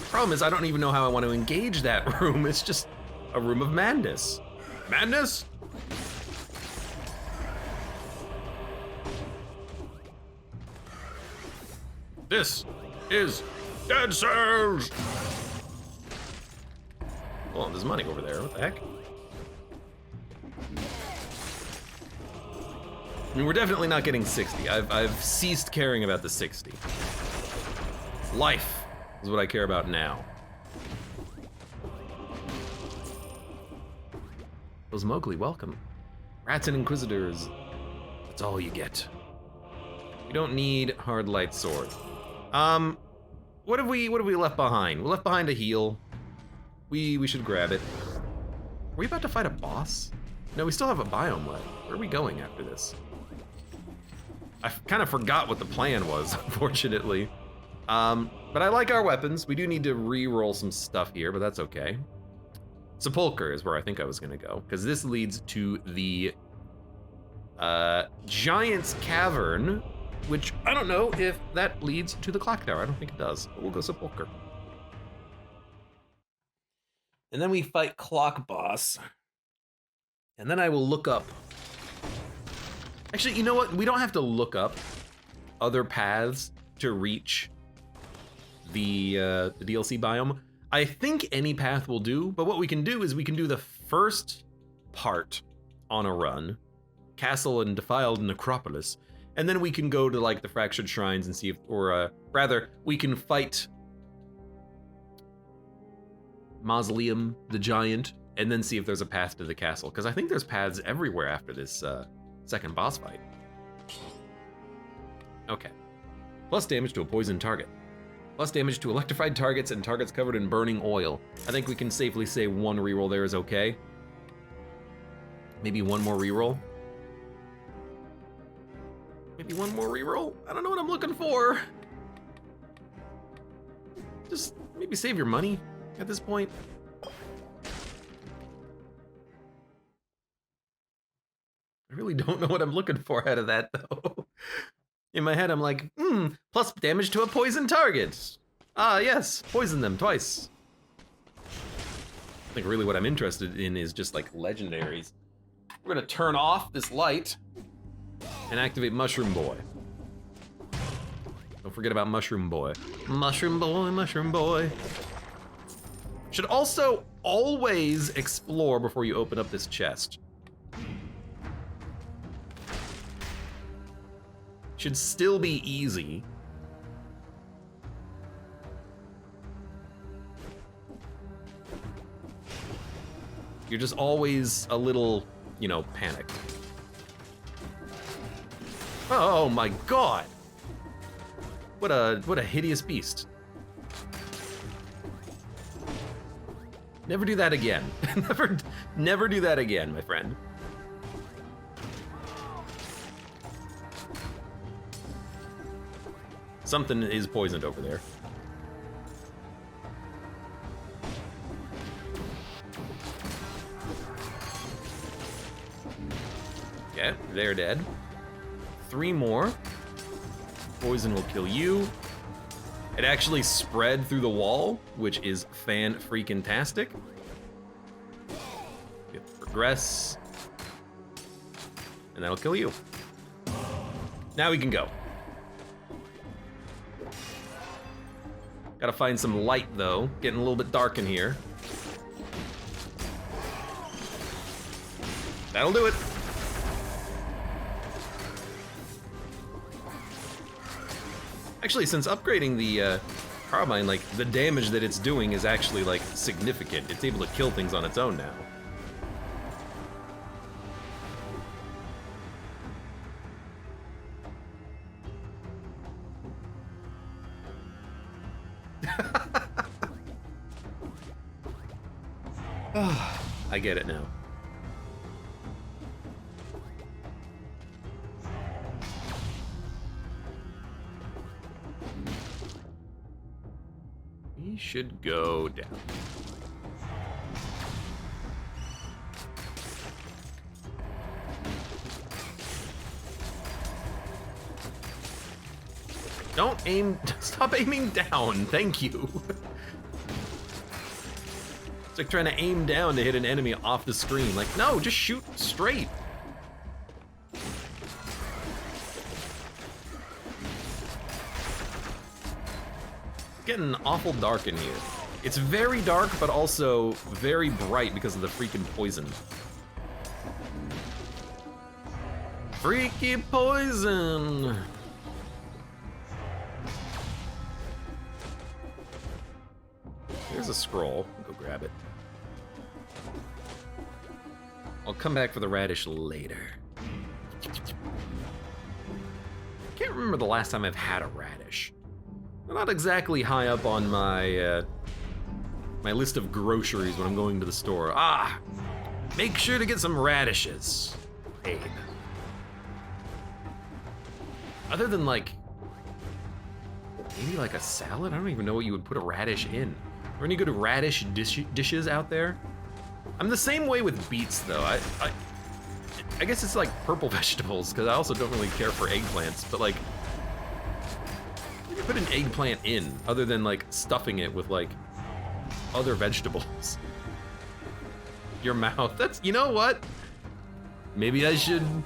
Problem is, I don't even know how I want to engage that room. It's just a room of madness. Madness? This is Dead Cells! Oh, there's money over there. What the heck? I mean, we're definitely not getting 60. I've ceased caring about the 60. Life is what I care about now. Those Mowgli, welcome. Rats and Inquisitors. That's all you get. We don't need hard light sword. What have we left behind? We left behind a heal. We should grab it. Are we about to fight a boss? No, we still have a biome left. Where are we going after this? I kind of forgot what the plan was, unfortunately. But I like our weapons. We do need to re-roll some stuff here, but that's okay. Sepulcher is where I think I was gonna go, because this leads to the Giant's Cavern, which I don't know if that leads to the clock tower. I don't think it does, but we'll go Sepulcher. And then we fight Clock Boss. And then I will look up. Actually, you know what? We don't have to look up other paths to reach the DLC biome. I think any path will do, but what we can do is we can do the first part on a run, Castle and Defiled Necropolis, and then we can go to like the Fractured Shrines and see if, or rather, we can fight Mausoleum, the Giant, and then see if there's a path to the castle, because I think there's paths everywhere after this second boss fight. Okay. Plus damage to a poisoned target. Plus damage to electrified targets and targets covered in burning oil. I think we can safely say one reroll there is okay. Maybe one more reroll. Maybe one more reroll? I don't know what I'm looking for. Just maybe save your money at this point. I really don't know what I'm looking for out of that, though. In my head, I'm like, plus damage to a poison target. Ah, yes, poison them twice. I think really what I'm interested in is just like legendaries. We're gonna turn off this light and activate Mushroom Boy. Don't forget about Mushroom Boy. Mushroom Boy, Mushroom Boy. Should also always explore before you open up this chest. Should still be easy. You're just always a little, you know, panicked. Oh my god! What a hideous beast. Never do that again. never do that again, my friend. Something is poisoned over there. Okay, they're dead. 3 more. Poison will kill you. It actually spread through the wall, which is fan-freaking-tastic. Progress. And that'll kill you. Now we can go. Gotta find some light, though. Getting a little bit dark in here. That'll do it. Actually, since upgrading the carbine, like, the damage that it's doing is actually, like, significant. It's able to kill things on its own now. I get it now. He should go down. Don't aim, stop aiming down, thank you. It's like trying to aim down to hit an enemy off the screen. Like, no, just shoot straight. It's getting awful dark in here. It's very dark, but also very bright because of the freaking poison. Freaky poison! There's a scroll. Go grab it. I'll come back for the radish later. Can't remember the last time I've had a radish. They're not exactly high up on my my list of groceries when I'm going to the store. Ah, make sure to get some radishes, Abe. Other than like, maybe like a salad? I don't even know what you would put a radish in. Are there any good radish dishes out there? I'm the same way with beets though. I guess it's like purple vegetables because I also don't really care for eggplants, but like, you can put an eggplant in other than like stuffing it with like other vegetables. Your mouth, that's, you know what? Maybe I should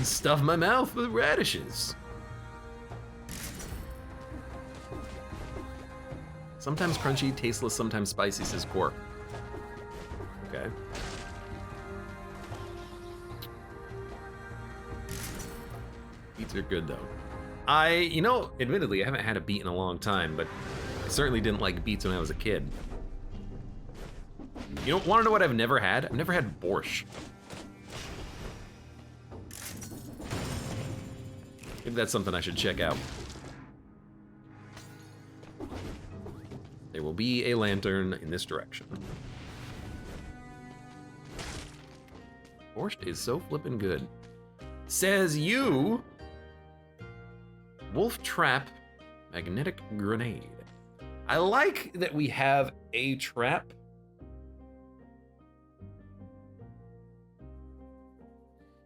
stuff my mouth with radishes. Sometimes crunchy, tasteless, sometimes spicy, says Quark. Okay. Beets are good though. You know, admittedly, I haven't had a beet in a long time, but I certainly didn't like beets when I was a kid. You don't want to know what I've never had? I've never had borscht. Maybe that's something I should check out. There will be a lantern in this direction. Borscht is so flippin' good. Says you. Wolf trap, magnetic grenade. I like that we have a trap.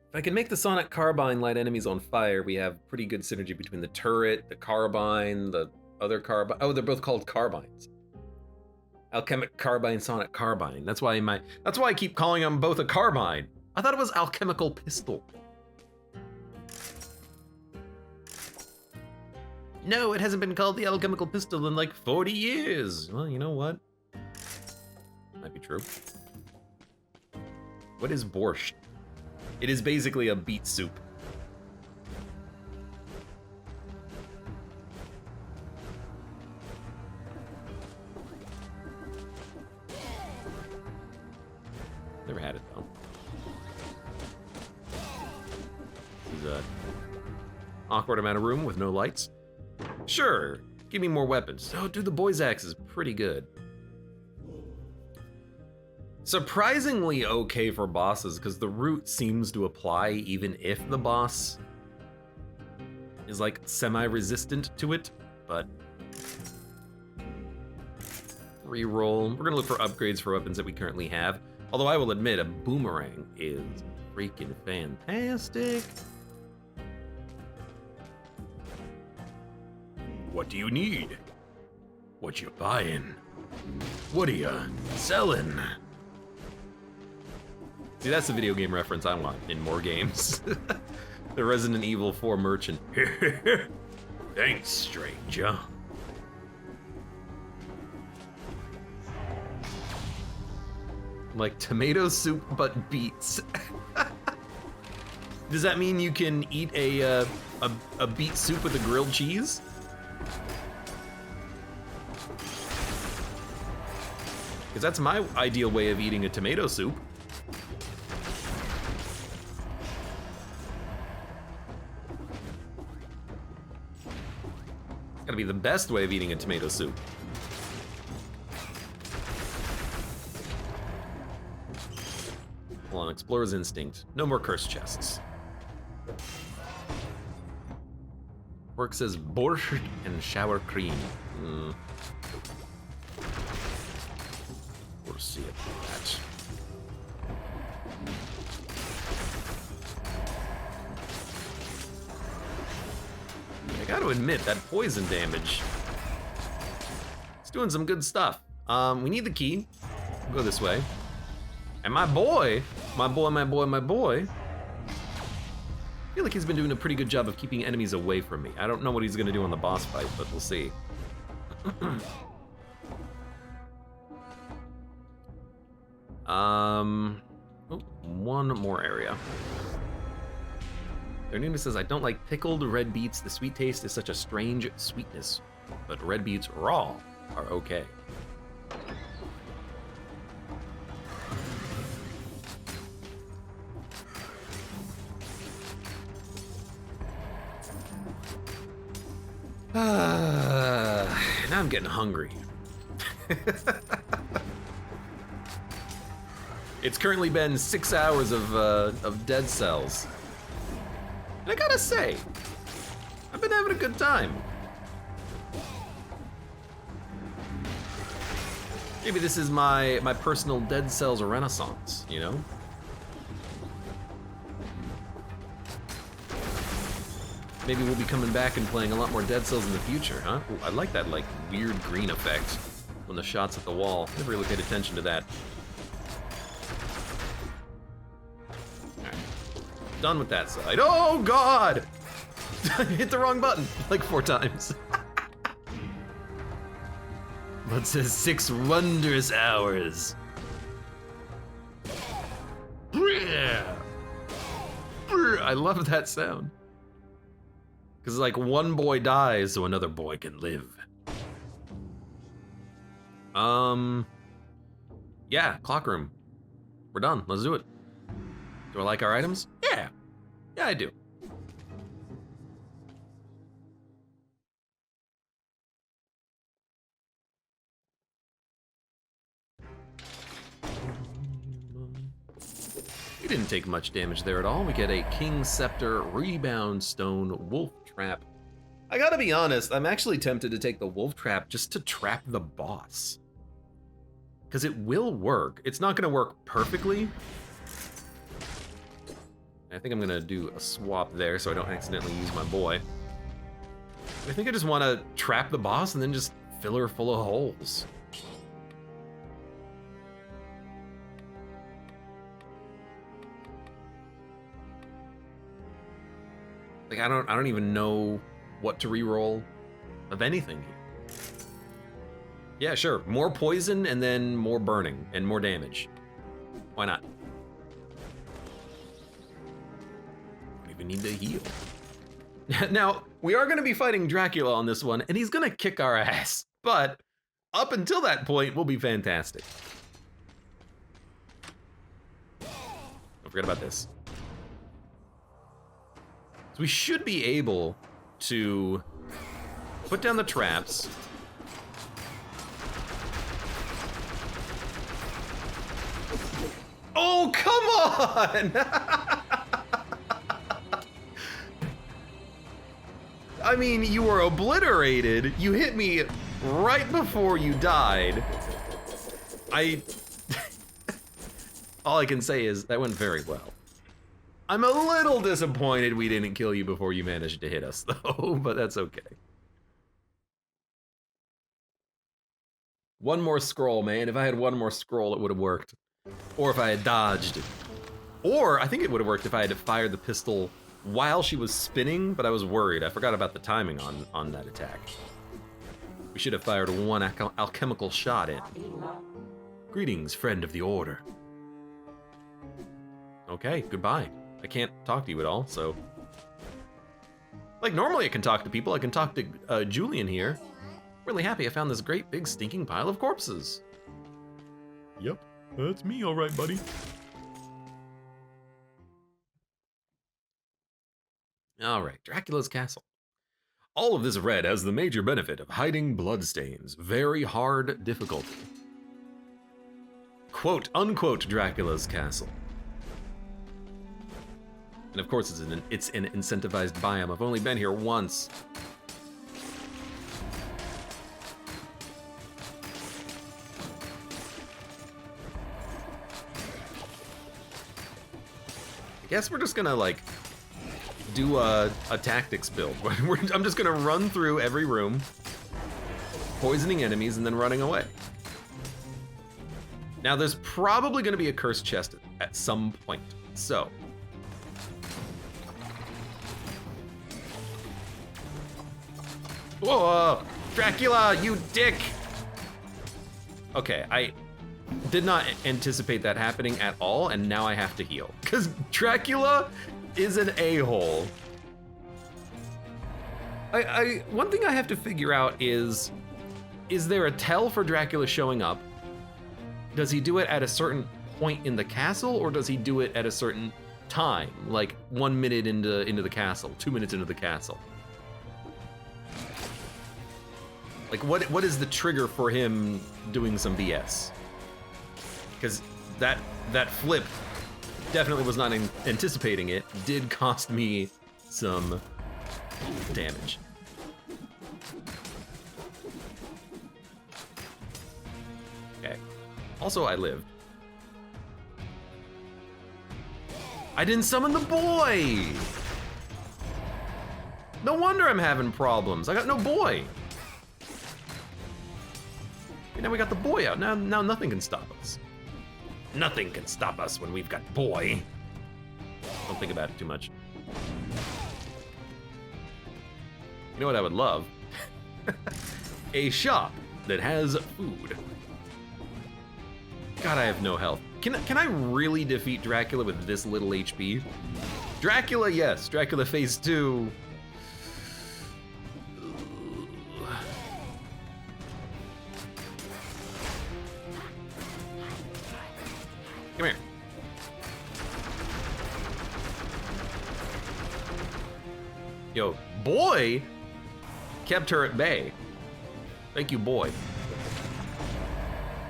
If I can make the sonic carbine light enemies on fire, we have pretty good synergy between the turret, the carbine, the other carbine. Oh, they're both called carbines. Alchemic carbine, sonic carbine. That's why I keep calling them both a carbine. I thought it was alchemical pistol. No, it hasn't been called the alchemical pistol in like 40 years. Well, you know what? Might be true. What is borscht? It is basically a beet soup. Never had it though. This is an awkward amount of room with no lights. Sure, give me more weapons. Oh, dude, the boy's axe is pretty good. Surprisingly okay for bosses, because the root seems to apply even if the boss is like semi-resistant to it, but reroll. We're gonna look for upgrades for weapons that we currently have. Although I will admit, a boomerang is freaking fantastic. What do you need? What you buying? What are you selling? See, that's the video game reference I want in more games. The Resident Evil 4 merchant. Thanks, stranger. Like tomato soup, but beets. Does that mean you can eat a beet soup with a grilled cheese? Because that's my ideal way of eating a tomato soup. Gotta be the best way of eating a tomato soup. Hold on, Explorer's Instinct. No more curse chests. Work says borscht and shower cream. We'll see about that. I gotta admit, that poison damage, it's doing some good stuff. We need the key. We'll go this way. And my boy, I feel like he's been doing a pretty good job of keeping enemies away from me. I don't know what he's gonna do on the boss fight, but we'll see. One more area. Their name says, I don't like pickled red beets. The sweet taste is such a strange sweetness, but red beets raw are okay. Now I'm getting hungry. It's currently been 6 hours of Dead Cells. And I gotta say, I've been having a good time. Maybe this is my personal Dead Cells renaissance, you know? Maybe we'll be coming back and playing a lot more Dead Cells in the future, huh? Ooh, I like that, like, weird green effect when the shot's at the wall. Never really paid attention to that. Alright. Done with that side. Oh, God! I hit the wrong button, like 4 times. But it says 6 wondrous hours. I love that sound. Because, like, one boy dies so another boy can live. Yeah, clock room. We're done. Let's do it. Do I like our items? Yeah. Yeah, I do. We didn't take much damage there at all. We get a King Scepter, Rebound Stone, Wolf Trap. I gotta be honest, I'm actually tempted to take the Wolf Trap just to trap the boss. Because it will work. It's not gonna work perfectly. I think I'm gonna do a swap there so I don't accidentally use my boy. I think I just wanna trap the boss and then just fill her full of holes. Like, I don't even know what to reroll of anything here. Yeah, sure. More poison and then more burning and more damage. Why not? Don't even need to heal. Now, we are going to be fighting Dracula on this one, and he's going to kick our ass. But up until that point, we'll be fantastic. Don't forget about this. So we should be able to put down the traps. Oh, come on! I mean, you were obliterated. You hit me right before you died. All I can say is that went very well. I'm a little disappointed we didn't kill you before you managed to hit us, though, but that's okay. One more scroll, man. If I had one more scroll, it would have worked. Or if I had dodged. Or I think it would have worked if I had fired the pistol while she was spinning, but I was worried. I forgot about the timing on that attack. We should have fired one alchemical shot in. Greetings, friend of the Order. Okay, goodbye. I can't talk to you at all, so... Like, normally I can talk to people. I can talk to Julian here. Really happy I found this great big stinking pile of corpses. Yep, that's me, all right, buddy. All right, Dracula's castle. All of this red has the major benefit of hiding bloodstains. Very hard difficulty. Quote, unquote, Dracula's castle. And of course, it's an incentivized biome. I've only been here once. I guess we're just gonna, like, do a tactics build. I'm just gonna run through every room, poisoning enemies, and then running away. Now, there's probably gonna be a cursed chest at some point, so. Whoa, Dracula, you dick! Okay, I did not anticipate that happening at all, and now I have to heal. Because Dracula is an a-hole. One thing I have to figure out is there a tell for Dracula showing up? Does he do it at a certain point in the castle, or does he do it at a certain time? Like 1 minute into the castle, 2 minutes into the castle? Like what is the trigger for him doing some BS? Because that flip definitely was not anticipating it. Did cost me some damage. Okay. Also, I lived. I didn't summon the boy! No wonder I'm having problems. I got no boy. And now we got the boy out. Now nothing can stop us. Nothing can stop us when we've got boy. Don't think about it too much. You know what I would love? A shop that has food. God, I have no health. Can I really defeat Dracula with this little HP? Dracula, yes. Dracula Phase 2. Come here. Yo, boy kept her at bay. Thank you, boy.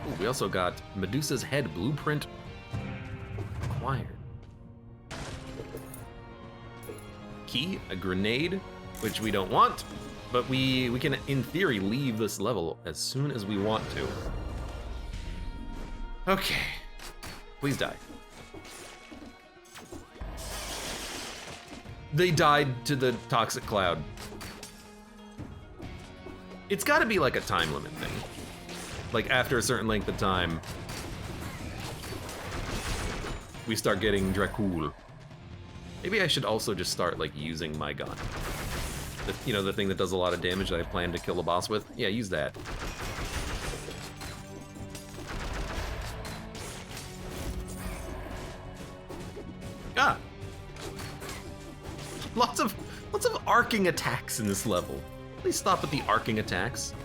Ooh, we also got Medusa's head blueprint acquired. Key, a grenade, which we don't want, but we can, in theory, leave this level as soon as we want to. Okay. Please die. They died to the toxic cloud. It's gotta be like a time limit thing. Like after a certain length of time, we start getting Dracul. Maybe I should also just start like using my gun. The thing that does a lot of damage that I plan to kill the boss with? Yeah, use that. Ah! Lots of arcing attacks in this level. Please stop with the arcing attacks.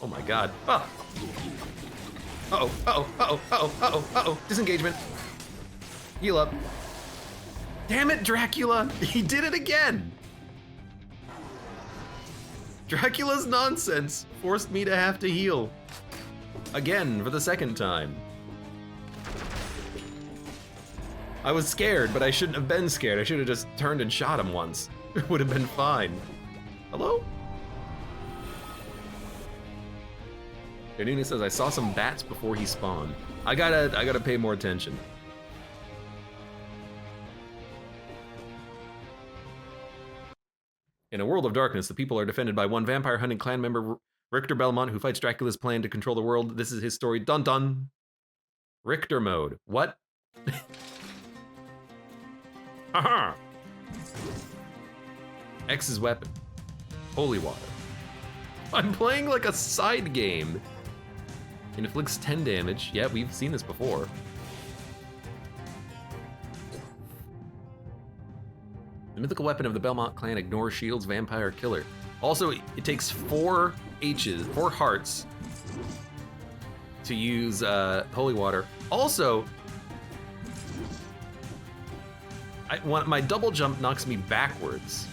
Oh my god. Ah! Uh-oh, uh-oh, uh-oh, uh-oh, uh-oh, uh-oh. Disengagement. Heal up. Damn it, Dracula! He did it again! Dracula's nonsense forced me to have to heal. Again, for the second time. I was scared, but I shouldn't have been scared. I should have just turned and shot him once. It would have been fine. Hello? Yanuna says, I saw some bats before he spawned. I gotta pay more attention. In a world of darkness, the people are defended by one vampire hunting clan member, Richter Belmont, who fights Dracula's plan to control the world. This is his story. Dun dun. Richter mode. What? Haha! X's weapon. Holy water. I'm playing like a side game. Inflicts 10 damage. Yeah, we've seen this before. The mythical weapon of the Belmont clan ignores shields, vampire killer. Also, it takes 4 hearts to use holy water. Also, my double jump knocks me backwards.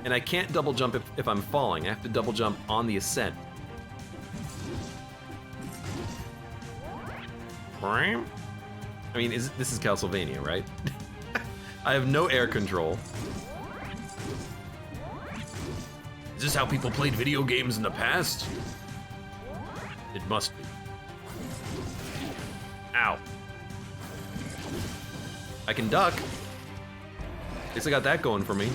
And I can't double jump if I'm falling. I have to double jump on the ascent. I mean, this is Castlevania, right? I have no air control. Is this how people played video games in the past? It must be. Ow. I can duck. At least I got that going for me.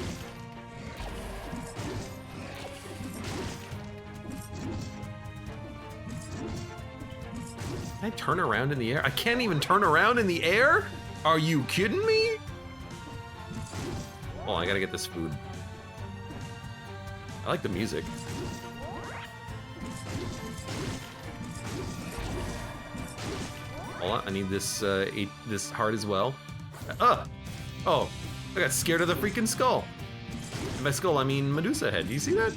Can I turn around in the air? I can't even turn around in the air? Are you kidding me? Oh, I gotta get this food. I like the music. Hold on, I need this this heart as well. Oh, I got scared of the freaking skull. And by skull, I mean Medusa head. Do you see that?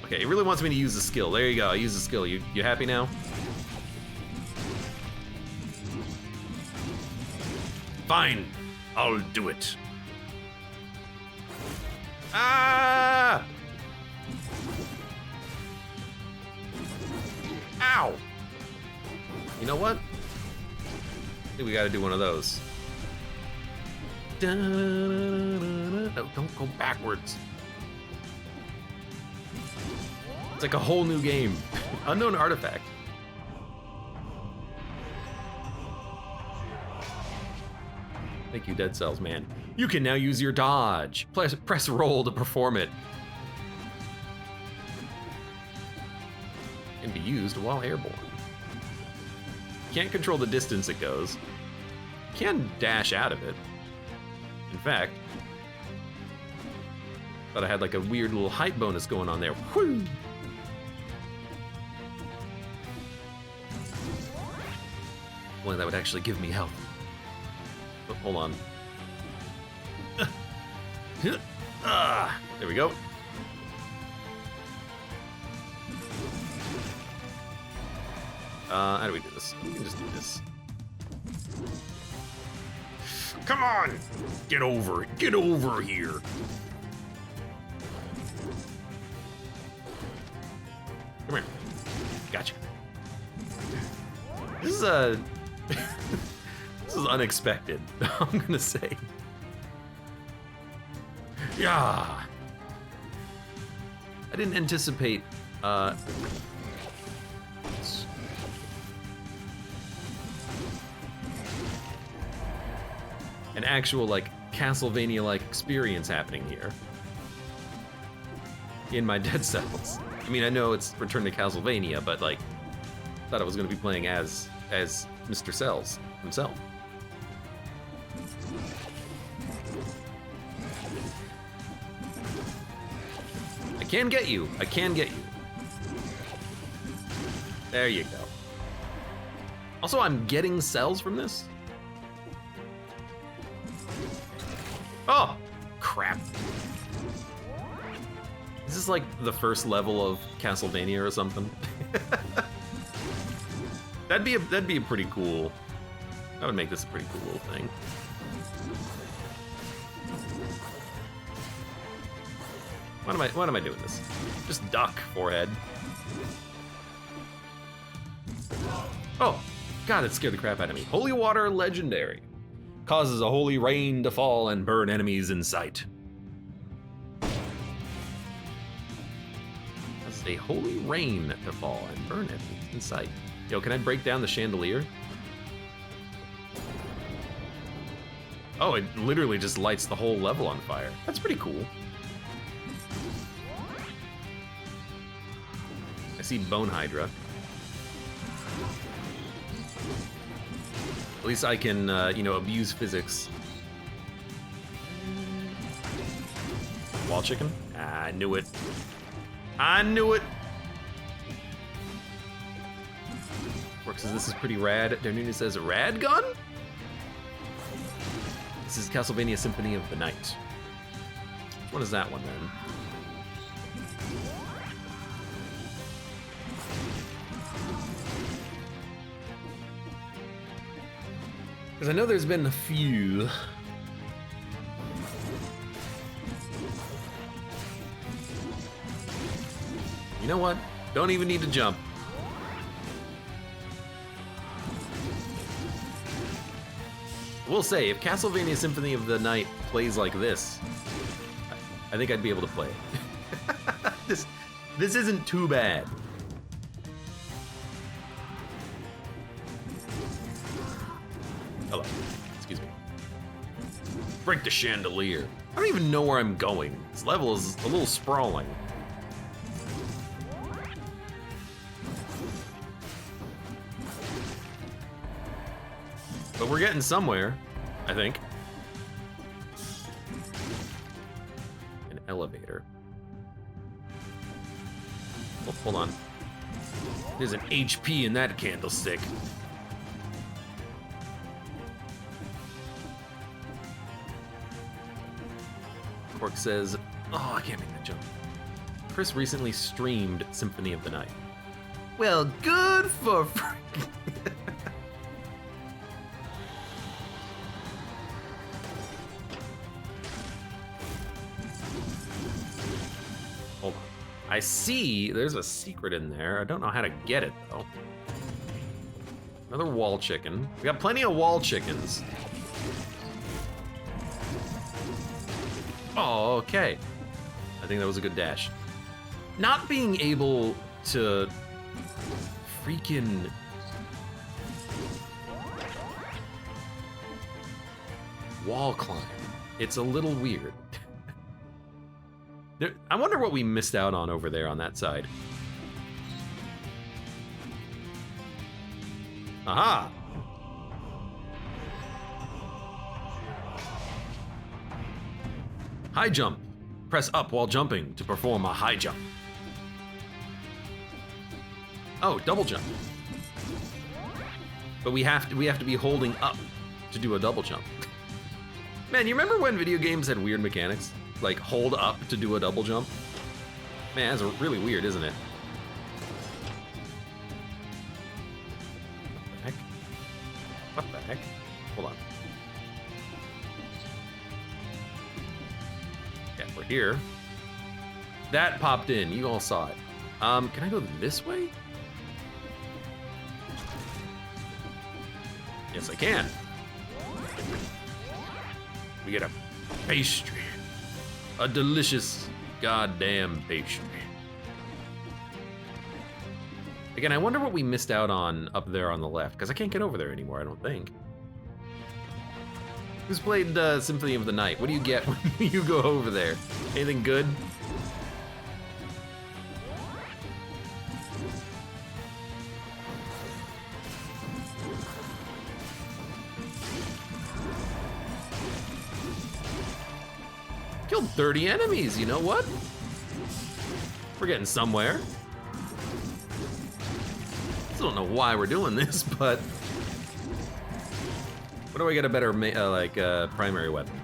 Okay, it really wants me to use the skill. There you go, I use the skill. You happy now? Fine, I'll do it. Ah! Ow! You know what? I think we gotta do one of those. No, don't go backwards. It's like a whole new game. Unknown artifact. Thank you, Dead Cells, man. You can now use your dodge. Press roll to perform it. Can be used while airborne. Can't control the distance it goes. Can dash out of it. In fact, thought I had like a weird little height bonus going on there. Whoo! Only that would actually give me health. Oh, hold on. There we go. How do we do this? We can just do this. Come on! Get over here. Come here. Gotcha. This is this is unexpected, I'm gonna say. Yeah. I didn't anticipate an actual like Castlevania-like experience happening here in my Dead Cells. I mean, I know it's Return to Castlevania, but like, I thought I was gonna be playing as Mr. Cells himself. I can get you. I can get you. There you go. Also, I'm getting cells from this. Oh, crap. Is this like the first level of Castlevania or something? That'd be a pretty cool. That would make this a pretty cool little thing. Why am I doing this? Just duck, forehead. Oh, God, it scared the crap out of me. Holy water legendary. Causes a holy rain to fall and burn enemies in sight. Causes a holy rain to fall and burn enemies in sight. Yo, can I break down the chandelier? Oh, it literally just lights the whole level on fire. That's pretty cool. I see Bone Hydra. At least I can, you know, abuse physics. Wall chicken? Ah, I knew it. I knew it! Works says this is pretty rad. Darnuna says, rad gun? This is Castlevania Symphony of the Night. Which one is that one, then? Because I know there's been a few. You know what? Don't even need to jump. I will say, if Castlevania Symphony of the Night plays like this, I think I'd be able to play it. This isn't too bad. Hello. Excuse me. Break the chandelier. I don't even know where I'm going. This level is a little sprawling. But we're getting somewhere, I think. An elevator. Oh, hold on. There's an HP in that candlestick. Cork says, oh, I can't make that jump. Chris recently streamed Symphony of the Night. Well, good for Hold on. I see there's a secret in there. I don't know how to get it, though. Another wall chicken. We got plenty of wall chickens. Oh, okay. I think that was a good dash. Not being able to freaking wall climb. It's a little weird. I wonder what we missed out on over there on that side. Aha! High jump. Press up while jumping to perform a high jump. Oh, double jump. But we have to be holding up to do a double jump. Man, you remember when video games had weird mechanics? Like hold up to do a double jump? Man, that's really weird, isn't it? What the heck? What the heck? Hold on. Okay, we're here. That popped in, you all saw it. Can I go this way? Yes, I can. We get a pastry. A delicious goddamn pastry. Again, I wonder what we missed out on up there on the left, because I can't get over there anymore, I don't think. Who's played Symphony of the Night? What do you get when you go over there? Anything good? Killed 30 enemies, you know what? We're getting somewhere. Still don't know why we're doing this, but what do I get a better primary weapon?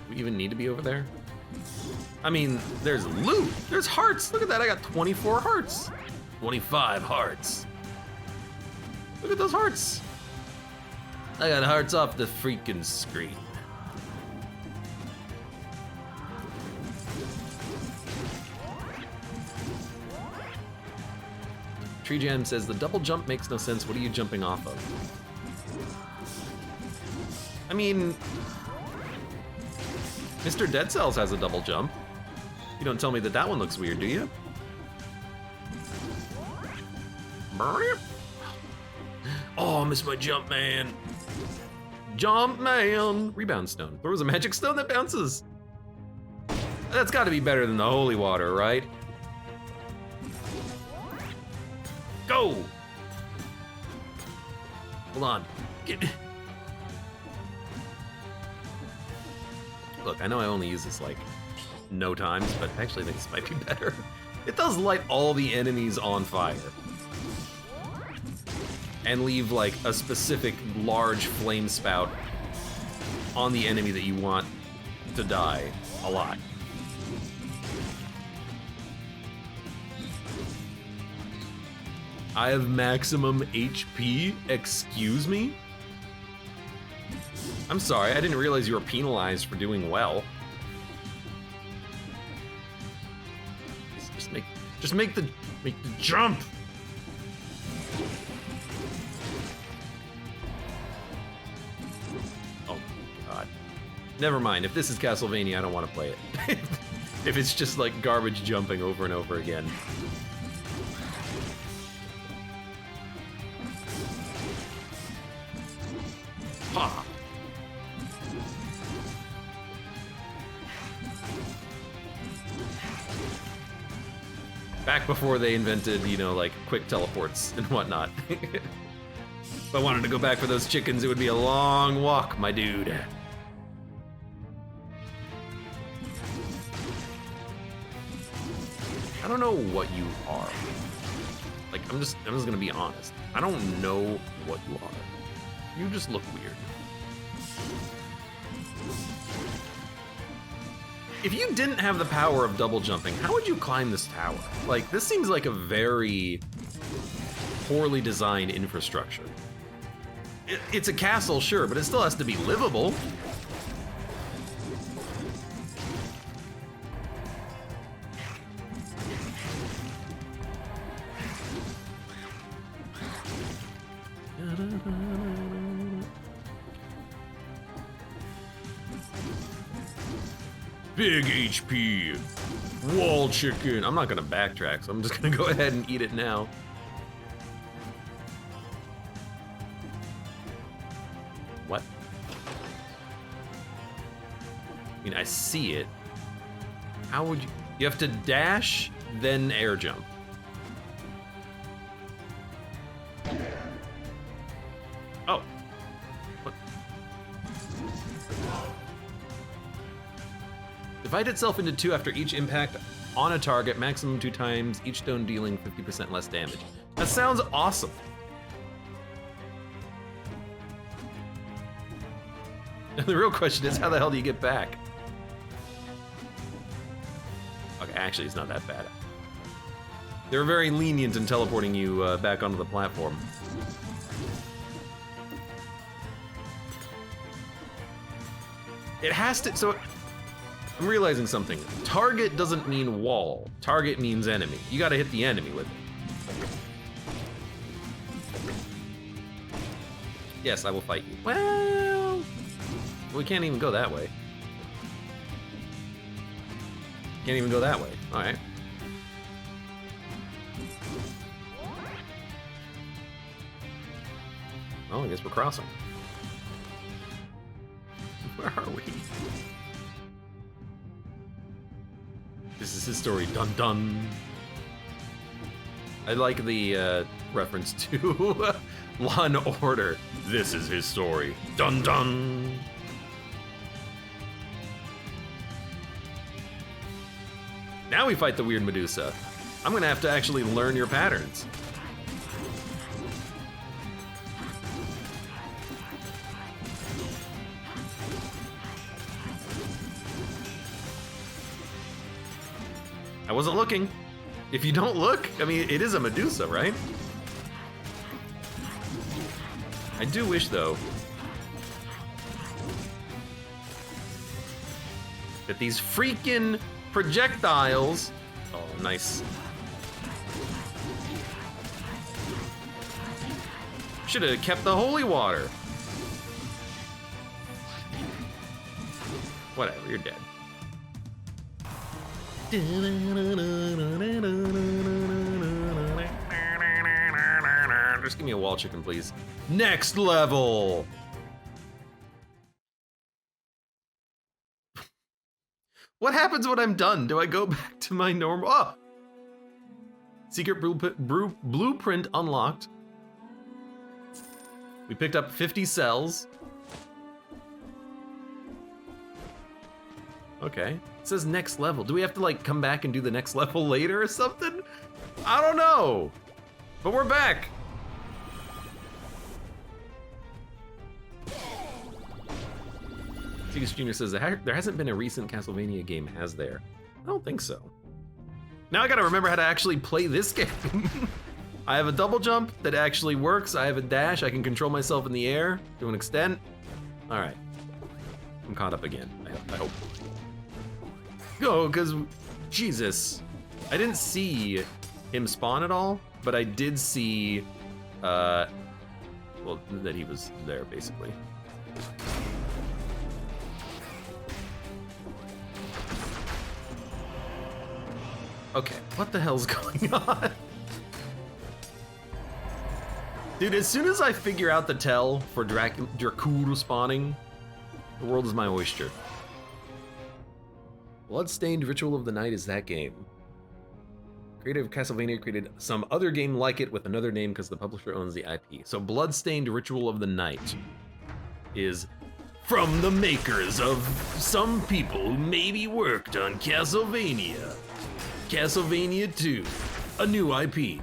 We even need to be over there? I mean, there's loot. There's hearts. Look at that. I got 24 hearts. 25 hearts. Look at those hearts. I got hearts off the freaking screen. Tree Jam says, the double jump makes no sense. What are you jumping off of? I mean, Mr. Dead Cells has a double jump. You don't tell me that that one looks weird, do you? Oh, I missed my jump, man. Jump, man. Rebound stone. There was a magic stone that bounces. That's got to be better than the holy water, right? Go. Hold on. Look, I know I only use this like no times, but I actually think this might be better. It does light all the enemies on fire. And leave like a specific large flame spout on the enemy that you want to die a lot. I have maximum HP? Excuse me? I'm sorry, I didn't realize you were penalized for doing well. Just make the jump. Oh God. Never mind. If this is Castlevania, I don't want to play it. If it's just like garbage jumping over and over again. Ha! Back before they invented, you know, like quick teleports and whatnot. If I wanted to go back for those chickens, it would be a long walk, my dude. I don't know what you are. Like, I'm just gonna be honest. I don't know what you are. You just look weird. If you didn't have the power of double jumping, how would you climb this tower? Like, this seems like a very poorly designed infrastructure. It's a castle, sure, but it still has to be livable. Big HP, wall chicken. I'm not gonna backtrack, so I'm just gonna go ahead and eat it now. What? I mean, I see it. How would you? You have to dash, then air jump. Oh. What? Divide itself into two after each impact on a target, maximum 2 times, each stone dealing 50% less damage. That sounds awesome. And the real question is, how the hell do you get back? Okay, actually, it's not that bad. They were very lenient in teleporting you back onto the platform. It has to, so I'm realizing something. Target doesn't mean wall. Target means enemy. You gotta hit the enemy with it. Yes, I will fight you. Well, we can't even go that way. Can't even go that way. All right. Oh, I guess we're crossing. Where are we? This is his story. Dun dun. I like the reference to Law and Order. This is his story. Dun dun. Now we fight the weird Medusa. I'm gonna have to actually learn your patterns. I wasn't looking. If you don't look, I mean, it is a Medusa, right? I do wish, though, that these freaking projectiles... Oh, nice. Should have kept the holy water. Whatever, you're dead. Just give me a wall chicken, please. Next level! What happens when I'm done? Do I go back to my normal... Oh! Secret blueprint unlocked. We picked up 50 cells. Okay. It says next level. Do we have to like come back and do the next level later or something? I don't know. But we're back. Segus Jr. says, there hasn't been a recent Castlevania game, has there? I don't think so. Now I gotta remember how to actually play this game. I have a double jump that actually works. I have a dash. I can control myself in the air to an extent. All right. I'm caught up again, I hope. Go, because, Jesus. I didn't see him spawn at all, but I did see, well, that he was there, basically. Okay, what the hell's going on? Dude, as soon as I figure out the tell for Dracul spawning, the world is my oyster. Bloodstained Ritual of the Night is that game. Creator of Castlevania created some other game like it with another name because the publisher owns the IP. So Bloodstained Ritual of the Night is from the makers of some people who maybe worked on Castlevania. Castlevania 2, a new IP.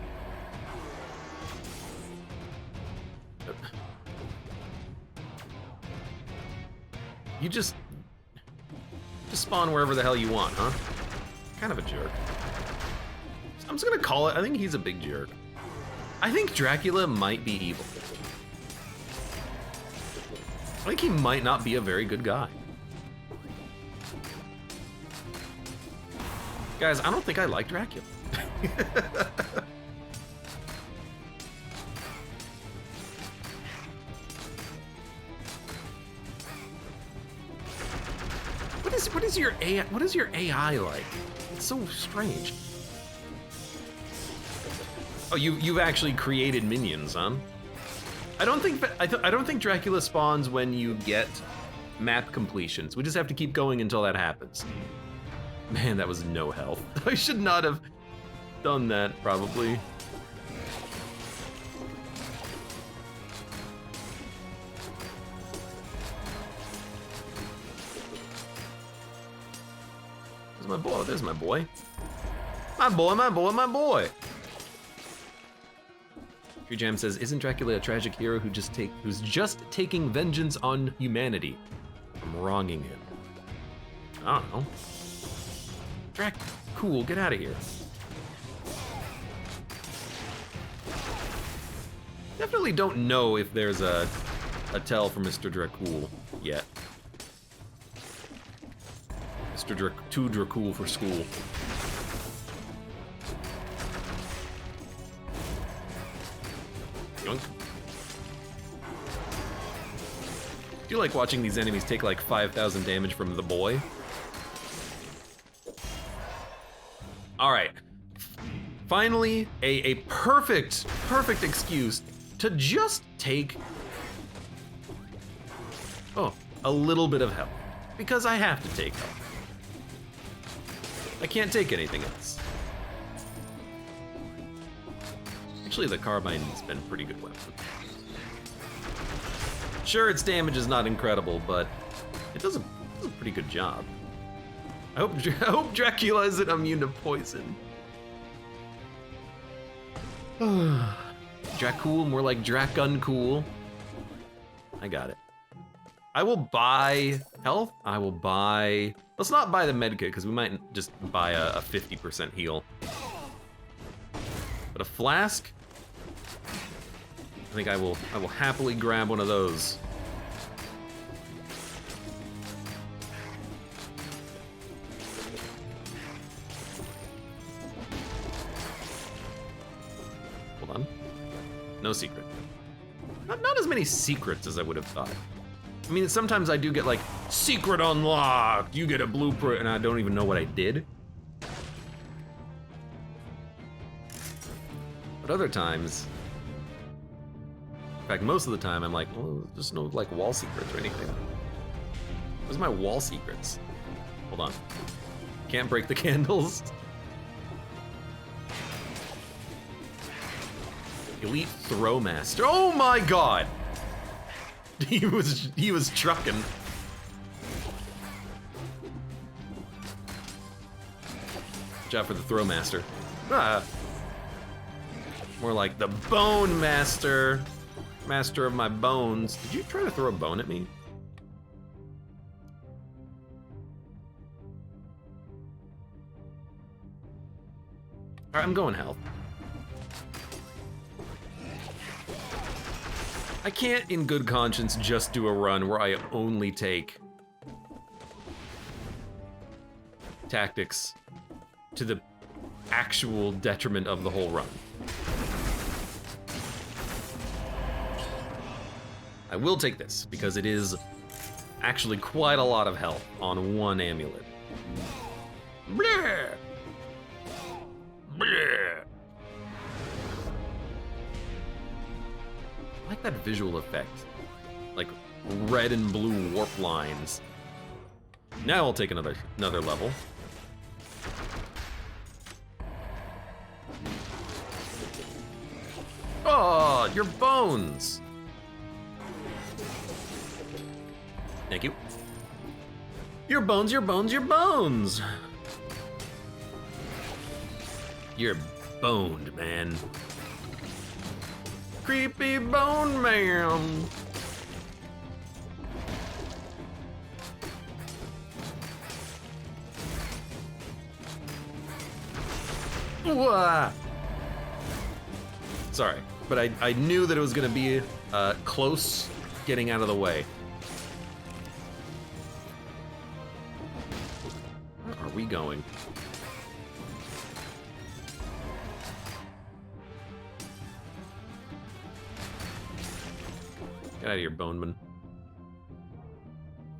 You just spawn wherever the hell you want, huh? Kind of a jerk. I'm just gonna call it, I think he's a big jerk. I think Dracula might be evil. I think he might not be a very good guy. Guys, I don't think I like Dracula. What is your AI like? It's so strange. Oh, you've actually created minions, huh? I don't think Dracula spawns when you get map completions. We just have to keep going until that happens. Man, that was no health. I should not have done that, probably. There's my boy, there's my boy. My boy, my boy, my boy. Tree Jam says, isn't Dracula a tragic hero who's just taking vengeance on humanity from wronging him? I don't know. Drac, cool, get out of here. Definitely don't know if there's a tell for Mr. Dracul yet. Mr. Too Dracul for school. Yoink. I do like watching these enemies take like 5,000 damage from the boy. All right, finally, a perfect excuse to just take, a little bit of health, because I have to take health. I can't take anything else. Actually, the carbine's been a pretty good weapon. Sure, its damage is not incredible, but it does a pretty good job. I hope Dracula isn't immune to poison. Dracul, more like Drac-Uncool. I got it. I will buy health. I will buy... Let's not buy the medkit, because we might just buy a 50% heal. But a flask? I think I will happily grab one of those. No secret. Not as many secrets as I would have thought. I mean, sometimes I do get like, secret unlocked, you get a blueprint, and I don't even know what I did. But other times, in fact, most of the time, I'm like, well, there's no like wall secrets or anything. Where's my wall secrets? Hold on. Can't break the candles. Elite Throwmaster. Oh my god! He was trucking. Good job for the Throwmaster. Ah. More like the Bone Master. Master of my bones. Did you try to throw a bone at me? Alright, I'm going health. I can't in good conscience just do a run where I only take tactics to the actual detriment of the whole run. I will take this, because it is actually quite a lot of health on one amulet. Bleh! Bleh! I like that visual effect. Like red and blue warp lines. Now I'll take another level. Oh, your bones! Thank you. Your bones, your bones, your bones! You're boned, man. Creepy bone man. Wah. Sorry, but I knew that it was gonna be close getting out of the way. Where are we going? Get out of here, Boneman.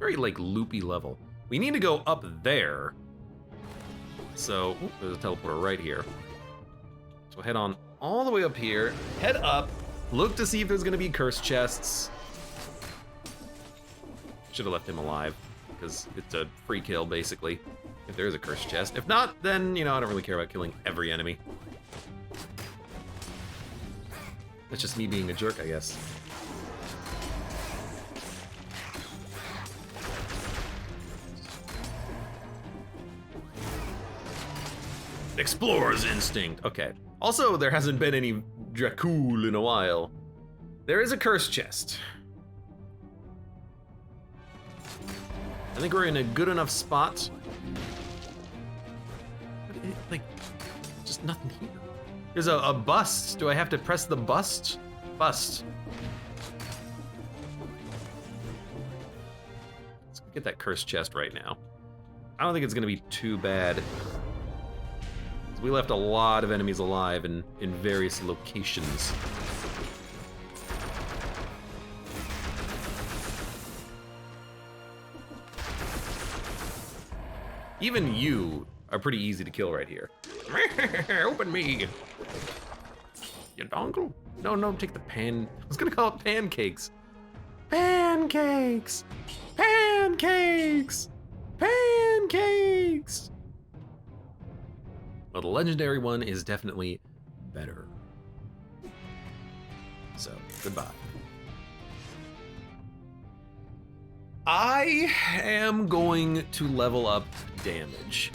Very, like, loopy level. We need to go up there. So, there's a teleporter right here. So head on all the way up here, head up, look to see if there's gonna be curse chests. Should have left him alive, because it's a free kill, basically, if there is a curse chest. If not, then, you know, I don't really care about killing every enemy. That's just me being a jerk, I guess. Explorer's instinct. Okay. Also, there hasn't been any Dracul in a while. There is a curse chest. I think we're in a good enough spot. But like, just nothing here. There's a bust. Do I have to press the bust? Bust. Let's get that curse chest right now. I don't think it's gonna be too bad. We left a lot of enemies alive in various locations. Even you are pretty easy to kill right here. Open me! You dongle? No, take the pan. I was gonna call it pancakes. Pancakes! Pancakes! Pancakes! Well, the legendary one is definitely better. So, goodbye. I am going to level up damage.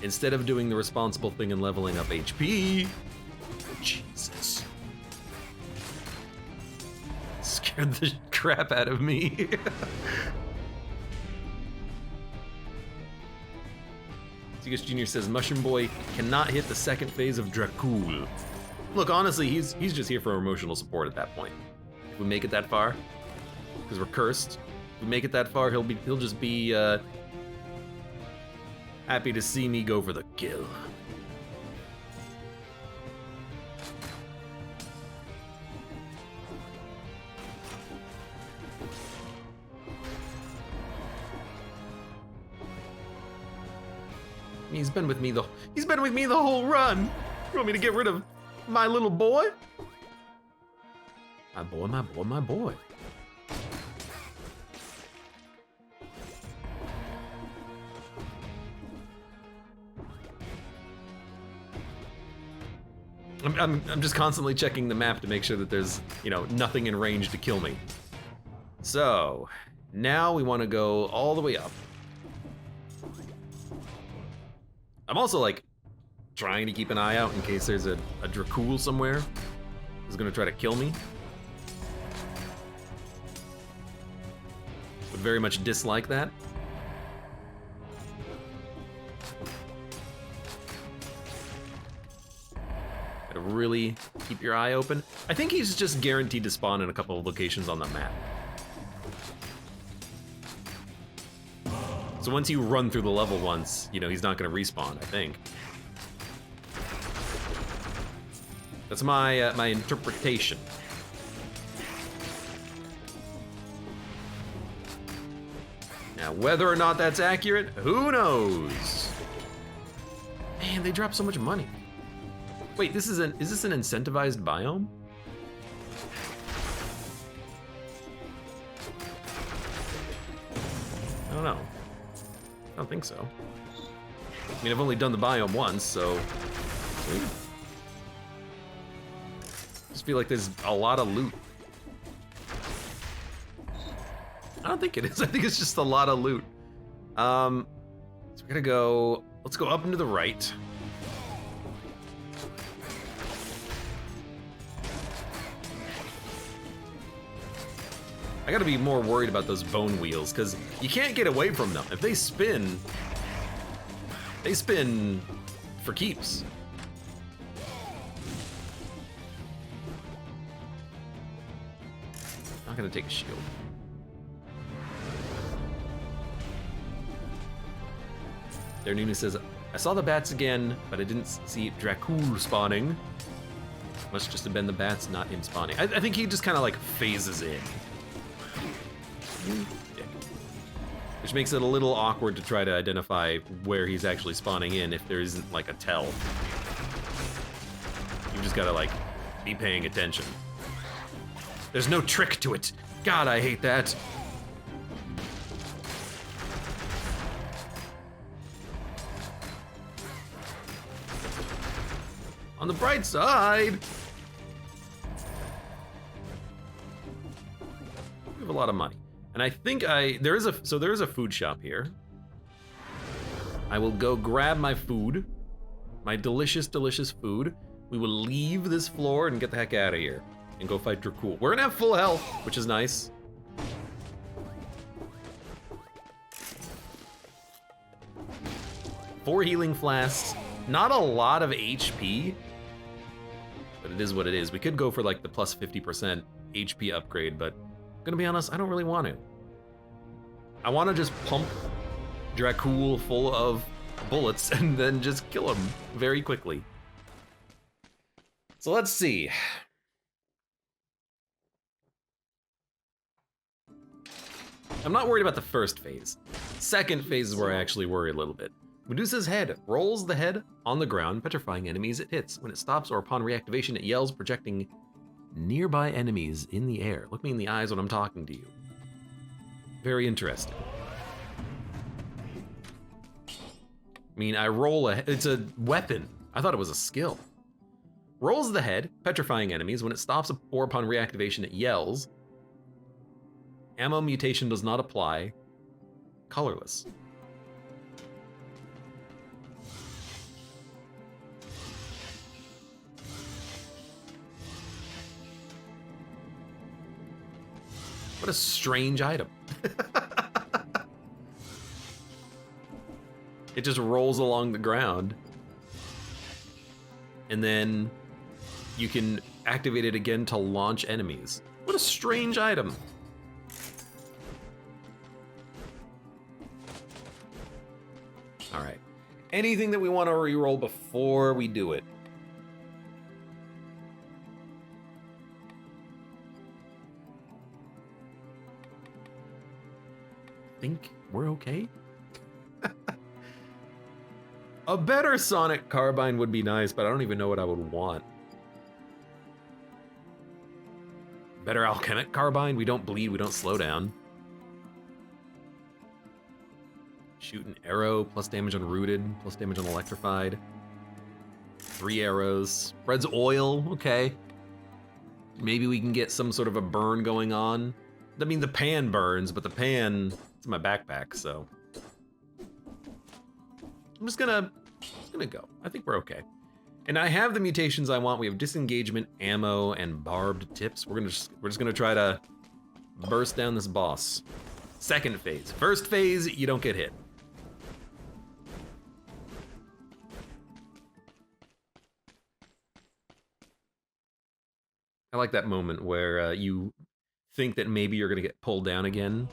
Instead of doing the responsible thing and leveling up HP. Jesus. Scared the crap out of me. Tigus Jr. says Mushroom Boy cannot hit the second phase of Dracul. Look, honestly, he's just here for emotional support at that point. If we make it that far, because we're cursed, if we make it that far, he'll just be happy to see me go for the kill. He's been with me the whole run. You want me to get rid of my little boy? My boy, my boy, my boy. I'm just constantly checking the map to make sure that there's, you know, nothing in range to kill me. So, now we want to go all the way up. I'm also, like, trying to keep an eye out in case there's a Dracul somewhere who's gonna try to kill me. Would very much dislike that. Gotta really keep your eye open. I think he's just guaranteed to spawn in a couple of locations on the map. So once you run through the level once, you know, he's not gonna respawn, I think. That's my my interpretation. Now, whether or not that's accurate, who knows? Man, they drop so much money. Wait, is this an incentivized biome? I don't know. I don't think so. I mean, I've only done the biome once, so. I just feel like there's a lot of loot. I don't think it is. I think it's just a lot of loot. So we're gonna go. Let's go up and to the right. I gotta be more worried about those bone wheels, because you can't get away from them. If they spin for keeps. Not gonna take a shield. There, Nuna says, I saw the bats again, but I didn't see Dracul spawning. Must just have been the bats, not him spawning. I think he just kind of like phases in. Which makes it a little awkward to try to identify where he's actually spawning in if there isn't like a tell. You just gotta like be paying attention. There's no trick to it. God, I hate that. On the bright side, we have a lot of money. And I think there is a food shop here. I will go grab my food, my delicious, delicious food. We will leave this floor and get the heck out of here and go fight Dracul. We're gonna have full health, which is nice. Four healing flasks, not a lot of HP, but it is what it is. We could go for like the plus 50% HP upgrade, but I'm gonna be honest, I don't really want to. I want to just pump Dracul full of bullets and then just kill him very quickly. So let's see. I'm not worried about the first phase. Second phase is where I actually worry a little bit. Medusa's head rolls the head on the ground, petrifying enemies it hits. When it stops or upon reactivation, it yells, projecting nearby enemies in the air. Look me in the eyes when I'm talking to you. Very interesting. I mean, I roll it's a weapon. I thought it was a skill. Rolls the head, petrifying enemies. When it stops or upon reactivation, it yells. Ammo mutation does not apply. Colorless. What a strange item. It just rolls along the ground. And then you can activate it again to launch enemies. What a strange item. All right. Anything that we want to reroll before we do it? Think we're okay? A better sonic carbine would be nice, but I don't even know what I would want. Better alchemic carbine? We don't bleed, we don't slow down. Shoot an arrow, plus damage on rooted, plus damage on electrified. 3 arrows. Spreads oil, okay. Maybe we can get some sort of a burn going on. I mean, the pan burns, but the pan, it's in my backpack, so. I'm just gonna go. I think we're okay. And I have the mutations I want. We have disengagement, ammo, and barbed tips. We're just gonna try to burst down this boss. Second phase. First phase, you don't get hit. I like that moment where you think that maybe you're gonna get pulled down again,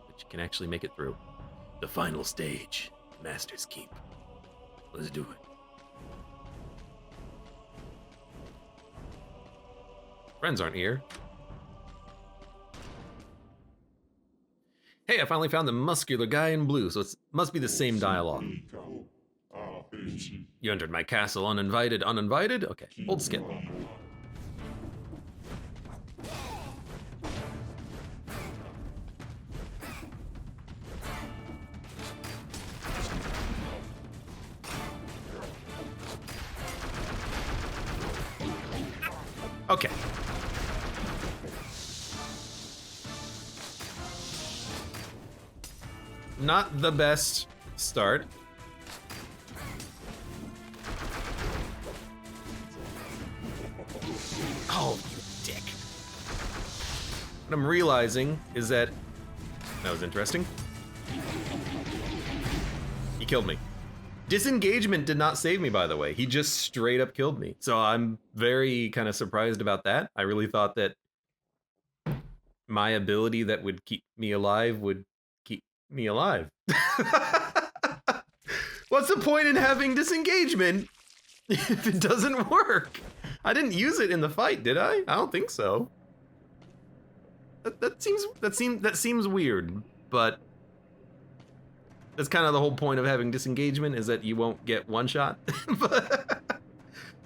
but you can actually make it through. The final stage, Master's Keep. Let's do it. Friends aren't here. Hey, I finally found the muscular guy in blue, so it must be the same dialogue. You entered my castle uninvited. Uninvited? Okay, hold skip. Okay. Not the best start. Oh, you dick. What I'm realizing is that was interesting. He killed me. Disengagement did not save me, by the way. He just straight up killed me. So I'm very kind of surprised about that. I really thought that my ability that would keep me alive would keep me alive. What's the point in having disengagement if it doesn't work? I didn't use it in the fight, did I? I don't think so. That seems weird, but that's kind of the whole point of having disengagement, is that you won't get one shot. But,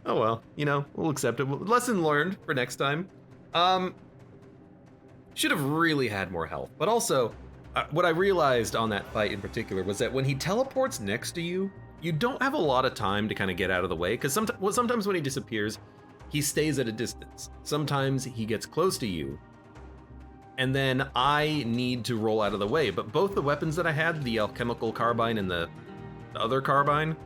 oh well, you know, we'll accept it. Lesson learned for next time. Should have really had more health, but also what I realized on that fight in particular was that when he teleports next to you, you don't have a lot of time to kind of get out of the way, because sometimes when he disappears, he stays at a distance. Sometimes he gets close to you, and then I need to roll out of the way. But both the weapons that I had, the alchemical carbine and the other carbine,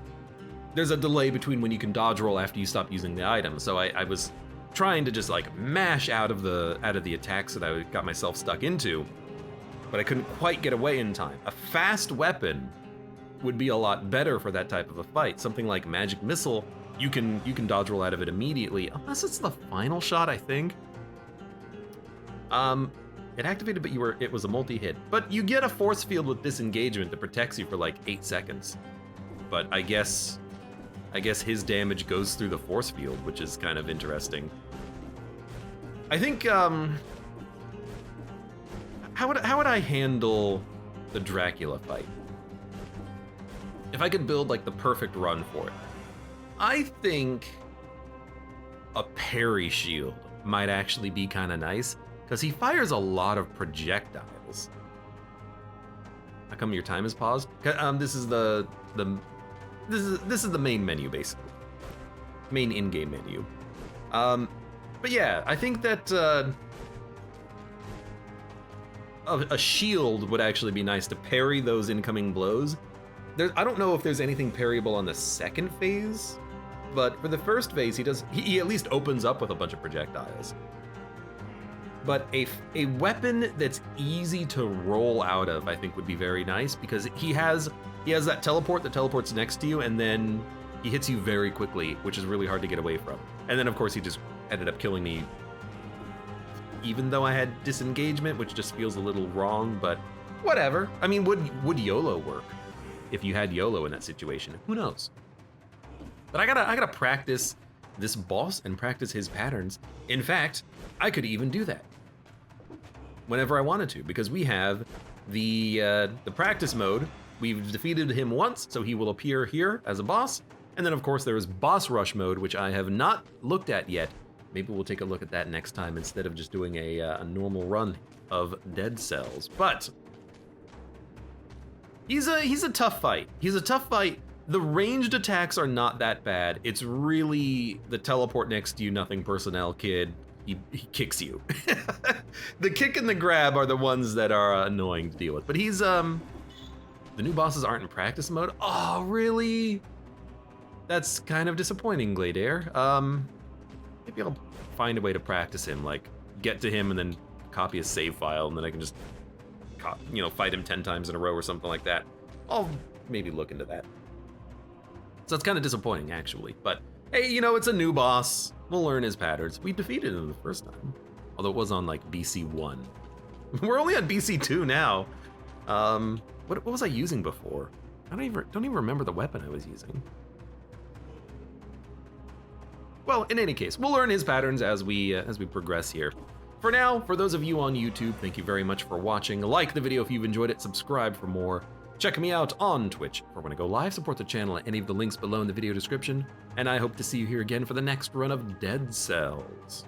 there's a delay between when you can dodge roll after you stop using the item. So I was trying to just like mash out of the attacks that I got myself stuck into, but I couldn't quite get away in time. A fast weapon would be a lot better for that type of a fight. Something like magic missile, you can dodge roll out of it immediately, unless it's the final shot, I think. It activated, but it was a multi-hit. But you get a force field with disengagement that protects you for like 8 seconds. But I guess his damage goes through the force field, which is kind of interesting. I think how would I handle the Dracula fight? If I could build like the perfect run for it, I think a parry shield might actually be kind of nice, because he fires a lot of projectiles. How come your time is paused? This is the main menu, basically. Main in-game menu. But yeah, I think that a shield would actually be nice to parry those incoming blows. I don't know if there's anything parryable on the second phase, but for the first phase, he at least opens up with a bunch of projectiles. But a weapon that's easy to roll out of, I think, would be very nice, because he has that teleport that teleports next to you, and then he hits you very quickly, which is really hard to get away from. And then, of course, he just ended up killing me, even though I had disengagement, which just feels a little wrong, but whatever. I mean, would YOLO work if you had YOLO in that situation? Who knows? But I gotta practice this boss and practice his patterns. In fact, I could even do that whenever I wanted to, because we have the practice mode. We've defeated him once, so he will appear here as a boss. And then, of course, there is boss rush mode, which I have not looked at yet. Maybe we'll take a look at that next time instead of just doing a normal run of Dead Cells. But he's a tough fight. He's a tough fight. The ranged attacks are not that bad. It's really the teleport next to you, nothing personnel kid. He kicks you. The kick and the grab are the ones that are annoying to deal with. But he's the new bosses aren't in practice mode. Oh, really? That's kind of disappointing, Gladair. Maybe I'll find a way to practice him, like get to him and then copy a save file, and then I can just fight him 10 times in a row or something like that. I'll maybe look into that. So it's kind of disappointing, actually. But Hey, you know, it's a new boss. We'll learn his patterns. We defeated him the first time. Although it was on like BC 1. We're only on BC 2 now. What was I using before? I don't even remember the weapon I was using. Well, in any case, we'll learn his patterns as we progress here. For now, for those of you on YouTube, thank you very much for watching. Like the video if you've enjoyed it, subscribe for more. Check me out on Twitch for when I go live, support the channel at any of the links below in the video description, and I hope to see you here again for the next run of Dead Cells.